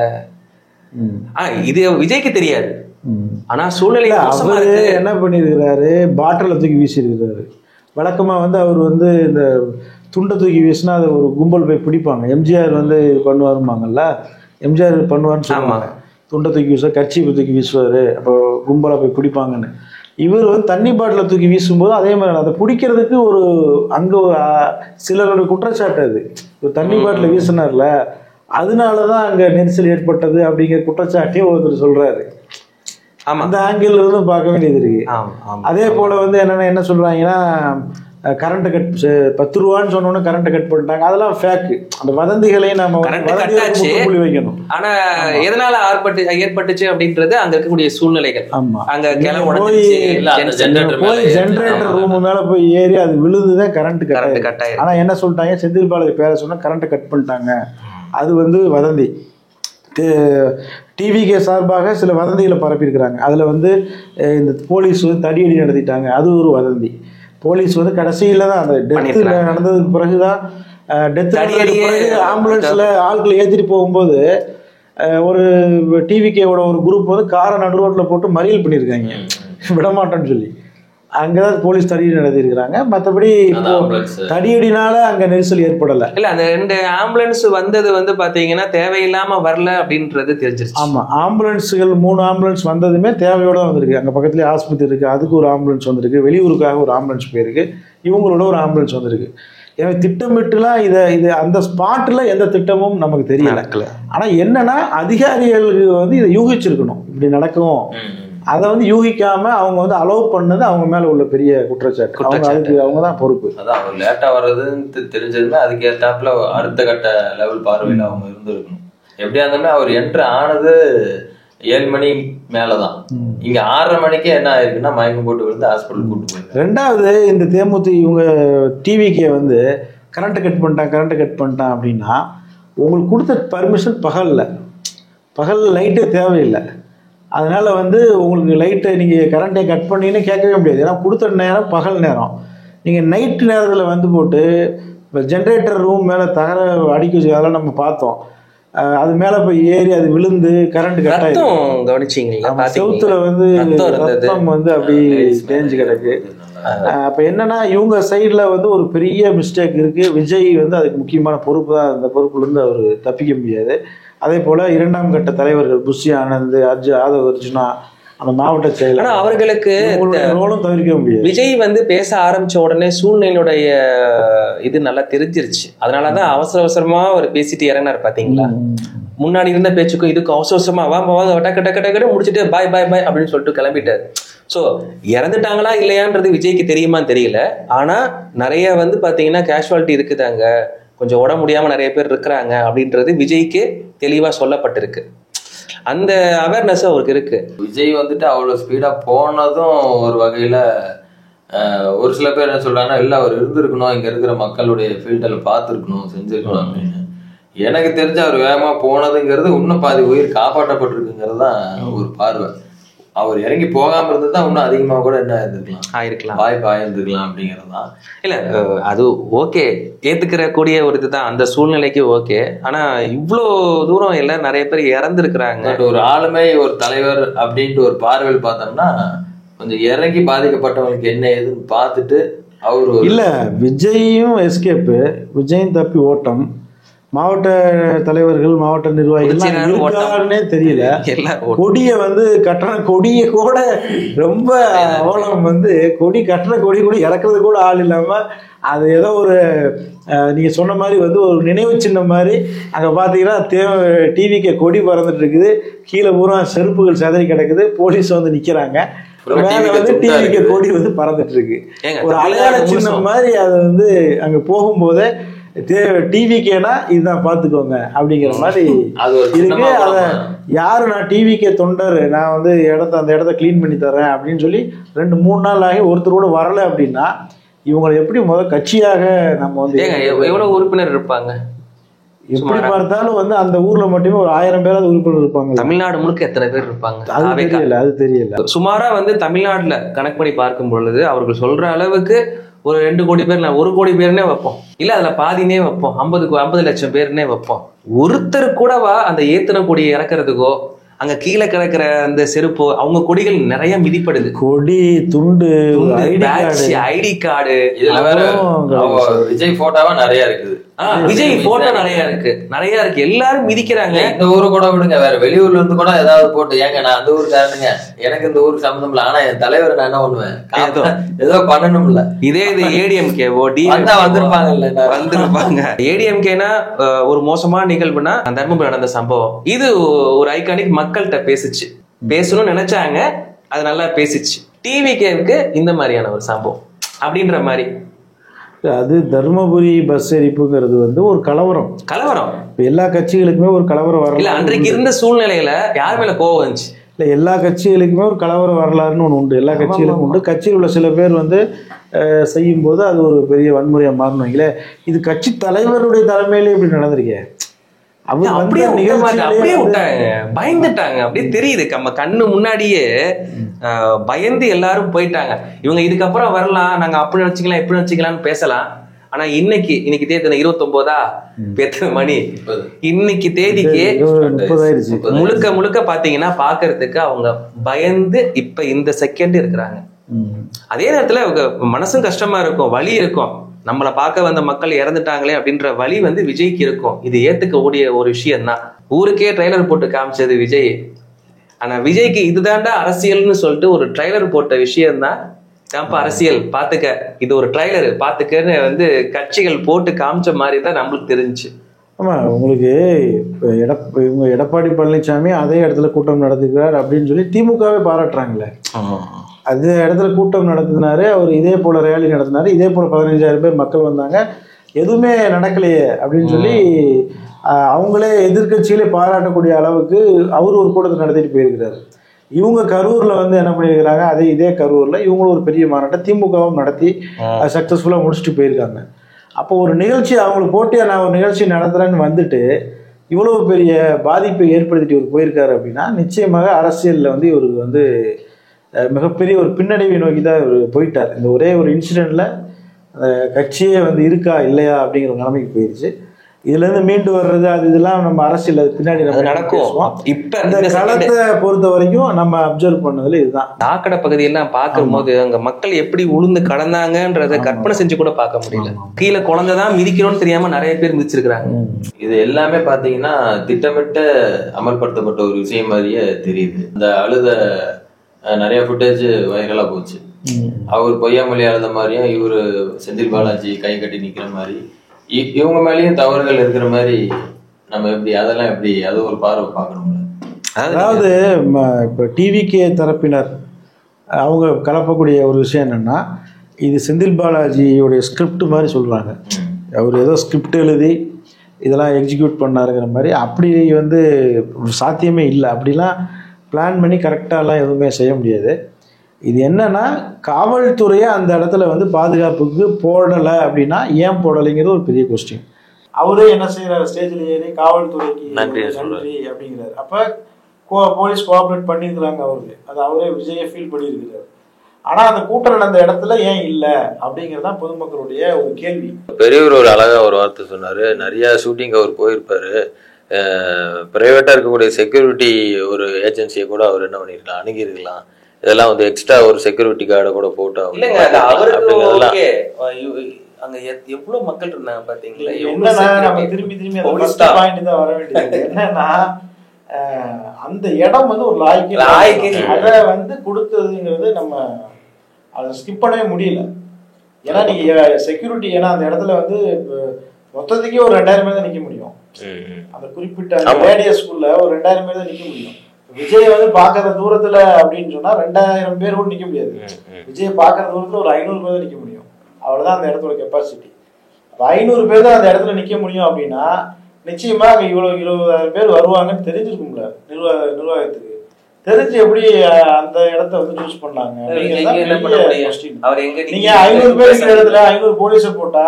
இது விஜய்க்கு தெரியாது. ஆனா சூழ்நிலை என்ன பண்ணிருக்கிறாரு, பாட்டில தூக்கி வீசி இருக்கிறாரு. வழக்கமா வந்து அவர் வந்து இந்த துண்டை தூக்கி வீசினா அதை ஒரு கும்பல் போய் பிடிப்பாங்க. எம்ஜிஆர் வந்து பண்ணுவாருமாங்கல்ல, எம்ஜிஆர் பண்ணுவாருன்னு சொல்லுவாங்க. துண்டை தூக்கி வீசுவார், கர்ச்சீப்பை தூக்கி வீசுவார், அப்போ கும்பலாக போய் பிடிப்பாங்கன்னு. இவர் வந்து தண்ணி பாட்டில தூக்கி வீசும்போது அதே மாதிரி அதை பிடிக்கிறதுக்கு ஒரு அங்கே சிலருடைய குற்றச்சாட்டு. அது ஒரு தண்ணி பாட்டில வீசினார்ல, அதனாலதான் அங்கே நெரிசல் ஏற்பட்டது அப்படிங்கிற குற்றச்சாட்டையும் ஒருத்தர் சொல்றாரு. அந்த ஆங்கிள் இருந்து பார்க்க வேண்டியது இருக்கு. அதே போல வந்து என்ன சொல்றாங்கன்னா, கரண்ட் கட் 10 ரூபான்னு சொன்னோன்னு கரண்ட் கட் பண்ணிட்டாங்க, அதெல்லாம் ஃபேக். அந்த வதந்திகளையும் நம்ம வைக்கணும். ஆனா எதனால ஏற்பட்டுச்சு அப்படின்றது அங்க இருக்கக்கூடிய சூழ்நிலைகள். ஆமா, அங்க ஜெனரேட்டர் ரூம் மேல போய் ஏறி அது விழுதுதான் கரண்ட் கட். ஆனா என்ன சொல்லிட்டாங்க, செந்தில் பாலாஜி பேர சொன்னா கரண்ட் கட் பண்ணிட்டாங்க, அது வந்து வதந்தி. டிவிகே சார்பாக சில வதந்திகளை பரப்பியிருக்கிறாங்க. அதுல வந்து இந்த போலீஸ் வந்து தடியடி நடத்திட்டாங்க, அது ஒரு வதந்தி. போலீஸ் வந்து கடைசியில தான் அந்த டெத்து நடந்ததுக்கு பிறகுதான் ஆம்புலன்ஸ்ல ஆட்களை ஏற்றிட்டு போகும்போது ஒரு டிவிகேவோட ஒரு குரூப் வந்து காரை நடு ரோட்ல போட்டு மறியல் பண்ணியிருக்காங்க, விடமாட்டேன்னு சொல்லி. அங்கதான் போலீஸ் தடியடி நடத்திருக்கிறாங்க. மற்றபடி தடியடினால அங்க நெரிசல் ஏற்படல. இல்ல, அந்த 2 ஆம்புலன்ஸ் வந்தது வந்து பாத்தீங்கன்னா தேவையில்லாம வரல அப்படின்றது தெரிஞ்சிருச்சு. ஆமா, ஆம்புலன்ஸுகள் 3 ஆம்புலன்ஸ் வந்ததுமே தேவையோட வந்திருக்கு. அங்க பக்கத்துலயே ஆஸ்பத்திரி இருக்கு, அதுக்கு ஒரு ஆம்புலன்ஸ் வந்திருக்கு, வெளியூருக்காக ஒரு ஆம்புலன்ஸ் போயிருக்கு, இவங்களோட ஒரு ஆம்புலன்ஸ் வந்திருக்கு. எனவே திட்டமிட்டுலாம் இது அந்த ஸ்பாட்ல எந்த திட்டமும் நமக்கு தெரியல. ஆனா என்னன்னா, அதிகாரிகளுக்கு வந்து இதை யூகிச்சிருக்கணும் இப்படி நடக்கும். அதை வந்து யூகிக்காம அவங்க வந்து அலோவ் பண்ணது அவங்க மேல உள்ள பெரிய குற்றச்சாட்டு. அதுக்கு அவங்க தான் பொறுப்பு. அதான் அவர் லேட்டா வர்றதுன்னு தெரிஞ்சதுன்னா அதுக்கு ஏற்றாப்புல அடுத்த கட்ட லெவல் பார்வையில் அவங்க இருந்திருக்கணும். எப்படியா இருந்தாலுமே அவர் என்ட்ரு ஆனது 7 மணி மேலதான். இங்க 6:30 மணிக்கே என்ன ஆயிருக்குன்னா மயக்கம் போட்டு விழுந்து ஹாஸ்பிட்டல் கூட்டு போய். 2வது இந்த தேமுதி இவங்க டிவிக்கே வந்து கரண்ட் கட் பண்ணிட்டான் அப்படின்னா, உங்களுக்கு கொடுத்த பர்மிஷன் பகல் லைட்டே தேவையில்லை. அதனால வந்து உங்களுக்கு லைட்டை நீங்கள் கரண்ட்டை கட் பண்ணின்னு கேட்கவே முடியாது. ஏன்னா கொடுத்த நேரம் பகல் நேரம். நீங்கள் நைட்டு நேரத்தில் வந்து போட்டு இப்போ ஜென்ரேட்டர் ரூம் மேலே தகர அடிக்க வச்சு அதெல்லாம் நம்ம பார்த்தோம். அது மேலே போய் ஏறி அது விழுந்து கரண்ட் கட் ஆகிடும். கவனிச்சிங்களா, செவுத்துல வந்து ரத்தம் வந்து அப்படி தேஞ்சு கிடக்கு. அப்போ என்னன்னா, இவங்க சைடில் வந்து ஒரு பெரிய மிஸ்டேக் இருக்குது. விஜய் வந்து அதுக்கு முக்கியமான பொறுப்பு தான். அந்த பொறுப்புலேருந்து அவர் தப்பிக்க முடியாது. அதே போல 2ஆம் கட்ட தலைவர்கள் புஷி ஆனந்த், ஆதவ் அர்ஜுனா, அந்த மாவட்ட செயலர், அவர்களுக்கு ரோலும் தவிர்க்க முடியாது. விஜய் வந்து பேச ஆரம்பிச்ச உடனே சூழ்நிலையுடைய இது நல்லா தெரிஞ்சிருச்சு. அதனாலதான் அவசரமா ஒரு பேசிட்டு இறங்கினார். பாத்தீங்களா, முன்னாடி இருந்த பேச்சுக்கும் இதுக்கும் அவசரமா டக்கு முடிச்சுட்டு பாய் அப்படின்னு சொல்லிட்டு கிளம்பிட்டாரு. ஸோ இறந்துட்டாங்களா இல்லையான்றது விஜய்க்கு தெரியுமான்னு தெரியல. ஆனா நிறைய வந்து பாத்தீங்கன்னா கேஷுவாலிட்டி இருக்குதாங்க, கொஞ்சம் உடம்பு முடியாம நிறைய பேர் இருக்கிறாங்க அப்படின்றது விஜய்க்கு தெளிவா சொல்லப்பட்டிருக்கு. அந்த அவேர்னஸ் அவருக்கு இருக்கு. விஜய் வந்துட்டு அவ்வளவு ஸ்பீடா போனதும் ஒரு வகையில ஒரு சில பேர் என்ன சொல்றாங்கன்னா, இல்ல அவர் இருந்திருக்கணும், இங்க இருக்கிற மக்களுடைய ஃபீல்டில் பார்த்துருக்கணும், செஞ்சிருக்கணும் அப்படின்னு. எனக்கு தெரிஞ்ச அவர் வேகமா போனதுங்கிறது இன்னும் பாதி உயிர் காப்பாற்றப்பட்டிருக்குங்கிறது தான் ஒரு பார்வை. அவர் இறங்கி போகாம இருந்ததுதான் இன்னும் அதிகமா கூட என்ன ஆயிருக்கலாம், வாய்ப்பு ஆயிருந்துக்கலாம் அப்படிங்கிறது தான். இல்ல அது ஓகே, ஏத்துக்கிற கூடிய ஒரு இதுதான் அந்த சூழ்நிலைக்கு ஓகே. ஆனா இவ்வளோ தூரம் எல்லாம் நிறைய பேர் இறந்துருக்குறாங்க. ஒரு ஆளுமை, ஒரு தலைவர் அப்படின்ட்டு ஒரு பார்வையில் பார்த்தோம்னா கொஞ்சம் இறங்கி பாதிக்கப்பட்டவங்களுக்கு என்ன ஏதுன்னு பார்த்துட்டு அவரு இல்ல விஜயும் எஸ்கேப்பு, விஜயும் தப்பி ஓட்டம், மாவட்ட தலைவர்கள் மாவட்ட நிர்வாகிகள் தெரியல. கொடிய வந்து கட்டண கொடிய கூட ரொம்ப அவலம் வந்து கொடி கட்டண கொடி கூட இறக்குறது கூட ஆள் இல்லாம அது ஏதோ ஒரு நீங்க சொன்ன மாதிரி வந்து ஒரு நினைவு சின்னம் மாதிரி அங்க பாத்தீங்கன்னா டிவிக்கு கொடி பறந்துட்டு இருக்குது, கீழே பூரா செருப்புகள் செதறி கிடக்குது, போலீஸ் வந்து நிக்கிறாங்க, மேல வந்து டிவிக்கு கொடி வந்து பறந்துட்டு இருக்கு. ஒரு அடையாள சின்னம் மாதிரி அது வந்து அங்க போகும்போதே டிவிக்கேனா இதுதான் பாத்துக்கோங்க அப்படிங்கிற மாதிரி இருக்கு. அத யாரு நான் டிவிக்கே தொண்டர், நான் வந்து அந்த இடத்த கிளீன் பண்ணி தரேன் அப்படின்னு சொல்லி 2-3 நாள் ஆகி ஒருத்தர் கூட வரல அப்படின்னா இவங்களை எப்படி முதல் கட்சியாக நம்ம வந்து எவ்வளவு உறுப்பினர் இருப்பாங்க? எப்படி பார்த்தாலும் வந்து அந்த ஊர்ல மட்டுமே ஒரு 1000 பேராவது உறுப்பினர் இருப்பாங்க. தமிழ்நாடு முழுக்க எத்தனை பேர் இருப்பாங்க அது தெரியல. சுமாரா வந்து தமிழ்நாட்டுல கணக்கு பண்ணி பார்க்கும் பொழுது அவர்கள் சொல்ற அளவுக்கு ஒரு 2 கோடி பேர், 1 கோடி பேர்னே வைப்போம், இல்ல அதுல பாதினே வைப்போம், 50 லட்சம் பேர்னே வைப்போம். ஒருத்தர் கூடவா அந்த ஏத்தன கொடியை இறக்குறதுக்கோ அங்க கீழே கிடக்குற அந்த செருப்பு, அவங்க கொடிகள் நிறைய மிதிப்படுது, கொடி துண்டு ஐடி கார்டு, இதுல வேற விஜய் போட்டோவா நிறைய இருக்குது, விஜய் போட்டோ நிறைய இருக்கு, எல்லாரும் மிதிக்கிறாங்க. இந்த ஊரு கூட விடுங்க, வேற வெளியூர்ல இருந்து கூட ஏதாவது போட்டு, ஏங்க நான் அந்த ஊருக்காரனுங்க, எனக்கு இந்த ஊருக்கு சம்மந்தம் இல்லை, ஆனா என் தலைவர் நான் என்ன பண்ணுவேன், ஏதோ பண்ணணும்ல. இதே இது ஏடிஎம்கேவோ வந்திருப்பாங்க. ஏடிஎம்கேனா ஒரு மோசமான நிகழ்வுனா தர்மபுரி நடந்த சம்பவம், இது ஒரு ஐகானிக், மக்கள்கிட்ட பேசணும்னு நினைச்சாங்க, அது நல்லா பேசிச்சு. டிவிகேவுக்கு இந்த மாதிரியான ஒரு சம்பவம் அப்படின்ற மாதிரி. அது தர்மபுரி பஸ் எரிப்புங்கிறது வந்து ஒரு கலவரம். எல்லா கட்சிகளுக்குமே ஒரு கலவரம் வரல. அன்றைக்கு இருந்த சூழ்நிலையில யார் மேல கோவம் வந்துச்சு? இல்லை, எல்லா கட்சிகளுக்குமே ஒரு கலவர வரலாறுன்னு ஒன்று உண்டு. எல்லா கட்சிகளுக்கும் உண்டு. கட்சியில் உள்ள சில பேர் வந்து செய்யும் போது அது ஒரு பெரிய வன்முறையா மாறினீங்களே. இது கட்சி தலைவருடைய தலைமையிலே இப்படி நடந்திருக்கேன். அப்படியே விட்டாங்க, பயந்துட்டாங்க. அப்படியே தெரியுது நம்ம கண்ணு முன்னாடியே, பயந்து எல்லாரும் போயிட்டாங்க. இவங்க இதுக்கப்புறம் வரலாம், நாங்க அப்படி நினைச்சுக்கலாம் இப்படி நினைச்சுக்கலாம்னு பேசலாம். ஆனா இன்னைக்கு தேதி 29 எத்தனை மணி, இன்னைக்கு தேதிக்கு முழுக்க பாத்தீங்கன்னா பாக்குறதுக்கு அவங்க பயந்து இப்ப இந்த செகண்ட் இருக்கிறாங்க. அதே நேரத்துல மனசும் கஷ்டமா இருக்கும், வலி இருக்கும். நம்மளை பார்க்க வந்த மக்கள் இறந்துட்டாங்களே அப்படின்ற வழி வந்து விஜய்க்கு இருக்கும். இது ஏத்துக்க கூடிய ஒரு விஷயம் தான். ஊருக்கே ட்ரைலர் போட்டு காமிச்சது விஜய். ஆனா விஜய்க்கு இதுதாண்டா அரசியல்னு சொல்லிட்டு ஒரு ட்ரைலர் போட்ட விஷயம் தான் அரசியல், பாத்துக்க, இது ஒரு ட்ரைலர் பாத்துக்கன்னு வந்து கட்சிகள் போட்டு காமிச்ச மாதிரி தான் நம்மளுக்கு தெரிஞ்சு. ஆமா, உங்களுக்கு இவங்க எடப்பாடி பழனிசாமி அதே இடத்துல கூட்டம் நடத்துக்கிறார் அப்படின்னு சொல்லி திமுகவே பாராட்டுறாங்களே. அது இடத்துல கூட்டம் நடத்தினாரு, அவர் இதே போல ரேலி நடத்தினாரு, இதே போல 15,000 பேர் மக்கள் வந்தாங்க, எதுவுமே நடக்கலையே அப்படின்னு சொல்லி அவங்களே எதிர்கட்சியிலே பாராட்டக்கூடிய அளவுக்கு அவர் ஒரு கூட்டத்தை நடத்திட்டு போயிருக்கிறாரு. இவங்க கரூர்ல வந்து என்ன பண்ணியிருக்கிறாங்க, இதே கரூர்ல இவங்களும் ஒரு பெரிய மாநாட்டை திமுகவும் நடத்தி சக்சஸ்ஃபுல்லா முடிச்சுட்டு போயிருக்காங்க. அப்போ ஒரு நிகழ்ச்சி அவங்களுக்கு போட்டியா நான் ஒரு நிகழ்ச்சி நடத்துறேன்னு வந்துட்டு இவ்வளவு பெரிய பாதிப்பை ஏற்படுத்திட்டு இவர் போயிருக்காரு அப்படின்னா நிச்சயமாக அரசியல்ல வந்து இவருக்கு வந்து மிகப்பெரிய ஒரு பின்னடைவை நோக்கி தான் இவர் போயிட்டார். இந்த ஒரே ஒரு இன்சிடென்ட்ல கட்சியே வந்து இருக்கா இல்லையா அப்படிங்கிற நிலைமைக்கு போயிடுச்சு. இதுல இருந்து மீண்டு வர்றது இதெல்லாம் நம்ம அரசியல் பின்னாடி நம்ம நடக்கும். இப்ப இந்த காலத்தை பொறுத்த வரைக்கும் நம்ம அப்சர்வ் பண்ணதுல இதுதான். தாக்கட பகுதியெல்லாம் பார்க்கும் போது அங்க மக்கள் எப்படி உளுந்து கடந்தாங்கன்றத கற்பனை செஞ்சு கூட பார்க்க முடியல. கீழே குழந்தைதான் மிதிக்கணும்னு தெரியாம நிறைய பேர் மிதிச்சிருக்கிறாங்க. இது எல்லாமே பாத்தீங்கன்னா திட்டமிட்ட அமல்படுத்தப்பட்ட ஒரு விஷயம் மாதிரியே தெரியுது. இந்த அழுத நிறைய ஃபுட்டேஜ் வைரலா போச்சு. அவர் பொய்யாமொழி அழுத மாதிரியும் இவரு செந்தில் பாலாஜி கை கட்டி நிக்கிற மாதிரி இவங்க மேலேயும் தவறுகள் இருக்கிற மாதிரி நம்ம அதெல்லாம் எப்படி அது ஒரு பார்வை பார்க்கணும்ல. அதாவது இப்போ டிவிகே தரப்பினர் அவங்க கலப்பக்கூடிய ஒரு விஷயம் என்னன்னா, இது செந்தில் பாலாஜியோடைய ஸ்கிரிப்ட் மாதிரி சொல்றாங்க. அவர் ஏதோ ஸ்கிரிப்ட் எழுதி இதெல்லாம் எக்ஸிக்யூட் பண்ணாருங்கிற மாதிரி அப்படி வந்து சாத்தியமே இல்லை. அப்படிலாம் பிளான் பண்ணி கரெக்டாலாம் எதுவுமே செய்ய முடியாது. இது என்னன்னா காவல்துறையை அந்த இடத்துல வந்து பாதுகாப்புக்கு போடலை அப்படின்னா ஏன் போடலைங்கிறது ஒரு பெரிய கொஸ்டின். அவரே என்ன செய்யறாரு, ஸ்டேஜில் ஏறி காவல்துறைக்கு நன்றி அப்படிங்கிறாரு. அப்போ போலீஸ் கோஆப்ரேட் பண்ணியிருக்கிறாங்க அவருக்கு, அது அவரே விஜயை ஃபீல் பண்ணியிருக்கிறாரு. ஆனா அந்த கூட்டம் நடந்த இடத்துல ஏன் இல்லை அப்படிங்கிறதான் பொதுமக்களுடைய ஒரு கேள்வி. பெரியவர் ஒரு அழகா ஒரு வார்த்தை சொன்னாரு, நிறைய ஷூட்டிங் அவர் போயிருப்பாரு, பிரைவேட்டா இருக்கக்கூடிய செக்யூரிட்டி ஒரு ஏஜென்சியை கூட அவர் என்ன பண்ணிருக்கலாம், அணுகிருக்கலாம், இதெல்லாம் வந்து எக்ஸ்ட்ரா ஒரு செக்யூரிட்டி கார்டை கூட போட்டு அங்க எவ்வளவு மக்கள் இருந்தாங்க பாத்தீங்களா. நம்ம திரும்பி திரும்பி பாயிண்ட் தான் வர வேண்டியது என்னன்னா அந்த இடம் வந்து ஒரு லாய்க்கு அதை வந்து கொடுத்ததுங்கிறது நம்ம அதை ஸ்கிப் பண்ணவே முடியல. ஏன்னா நீங்க செக்யூரிட்டி, ஏன்னா அந்த இடத்துல வந்து மொத்தத்துக்கே ஒரு 2000 பேர் தான் நிக்க முடியும். அந்த குறிப்பிட்ட ரேடியஸ்குள்ள ஒரு 2000 பேர் தான் நிக்க முடியும். விஜய் வந்து பாக்குற தூரத்துல அப்படின்னு சொன்னா 2000 பேர் கூட நிக்க முடியாது. விஜய் பாக்குற தூரத்துல ஒரு 500 பேர் தான் நிக்க முடியும். அவ்வளவுதான் அந்த இடத்தோட கெப்பாசிட்டி. 500 பேர் தான் அந்த இடத்துல நிக்க முடியும் அப்படின்னா நிச்சயமா அங்க இவ்வளவு 20,000 பேர் வருவாங்கன்னு தெரிஞ்சிருக்கும்ல நிர்வாகத்துக்கு. தெரிஞ்சு எப்படி அந்த இடத்த வந்து சூஸ் பண்ணாங்க. நீங்க 500 பேர் இருக்கிற இடத்துல 500 போலீஸ போட்டா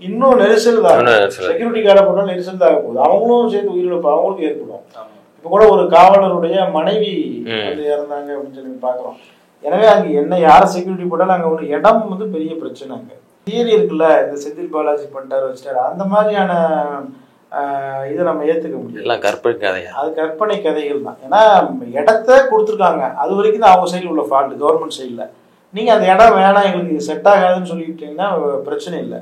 இன்னும் நெரிசல் தான், செக்யூரிட்டி கார்டை போட்டா நெரிசல் தான் போகுது. அவங்களும் சேர்த்து உயிரிழப்பு அவங்களுக்கு ஏற்படும். இப்ப கூட ஒரு காவலருடைய மனைவி வந்து இறந்தாங்க அப்படின்னு சொல்லி பாக்குறோம். எனவே அங்க என்ன யார செக்யூரிட்டி போட்டாலும் அங்க ஒரு இடம் வந்து பெரிய பிரச்சனை. அங்க தியரி இருக்குல்ல, இந்த செந்தில் பாலாஜி பண்ணிட்டாரு வச்சுட்டாரு, அந்த மாதிரியான இதை நம்ம ஏத்துக்க முடியல. கற்பனை கதையா, அது கற்பனை கதைகள் தான். ஏன்னா இடத்த கொடுத்துருக்காங்க, அது வரைக்கும் தான் அவங்க சைடு உள்ள ஃபால்ட், கவர்மெண்ட் சைட்ல. நீங்க அந்த இடம் வேணாம் எங்களுக்கு செட் ஆகாதுன்னு சொல்லிட்டீங்கன்னா பிரச்சனை இல்லை.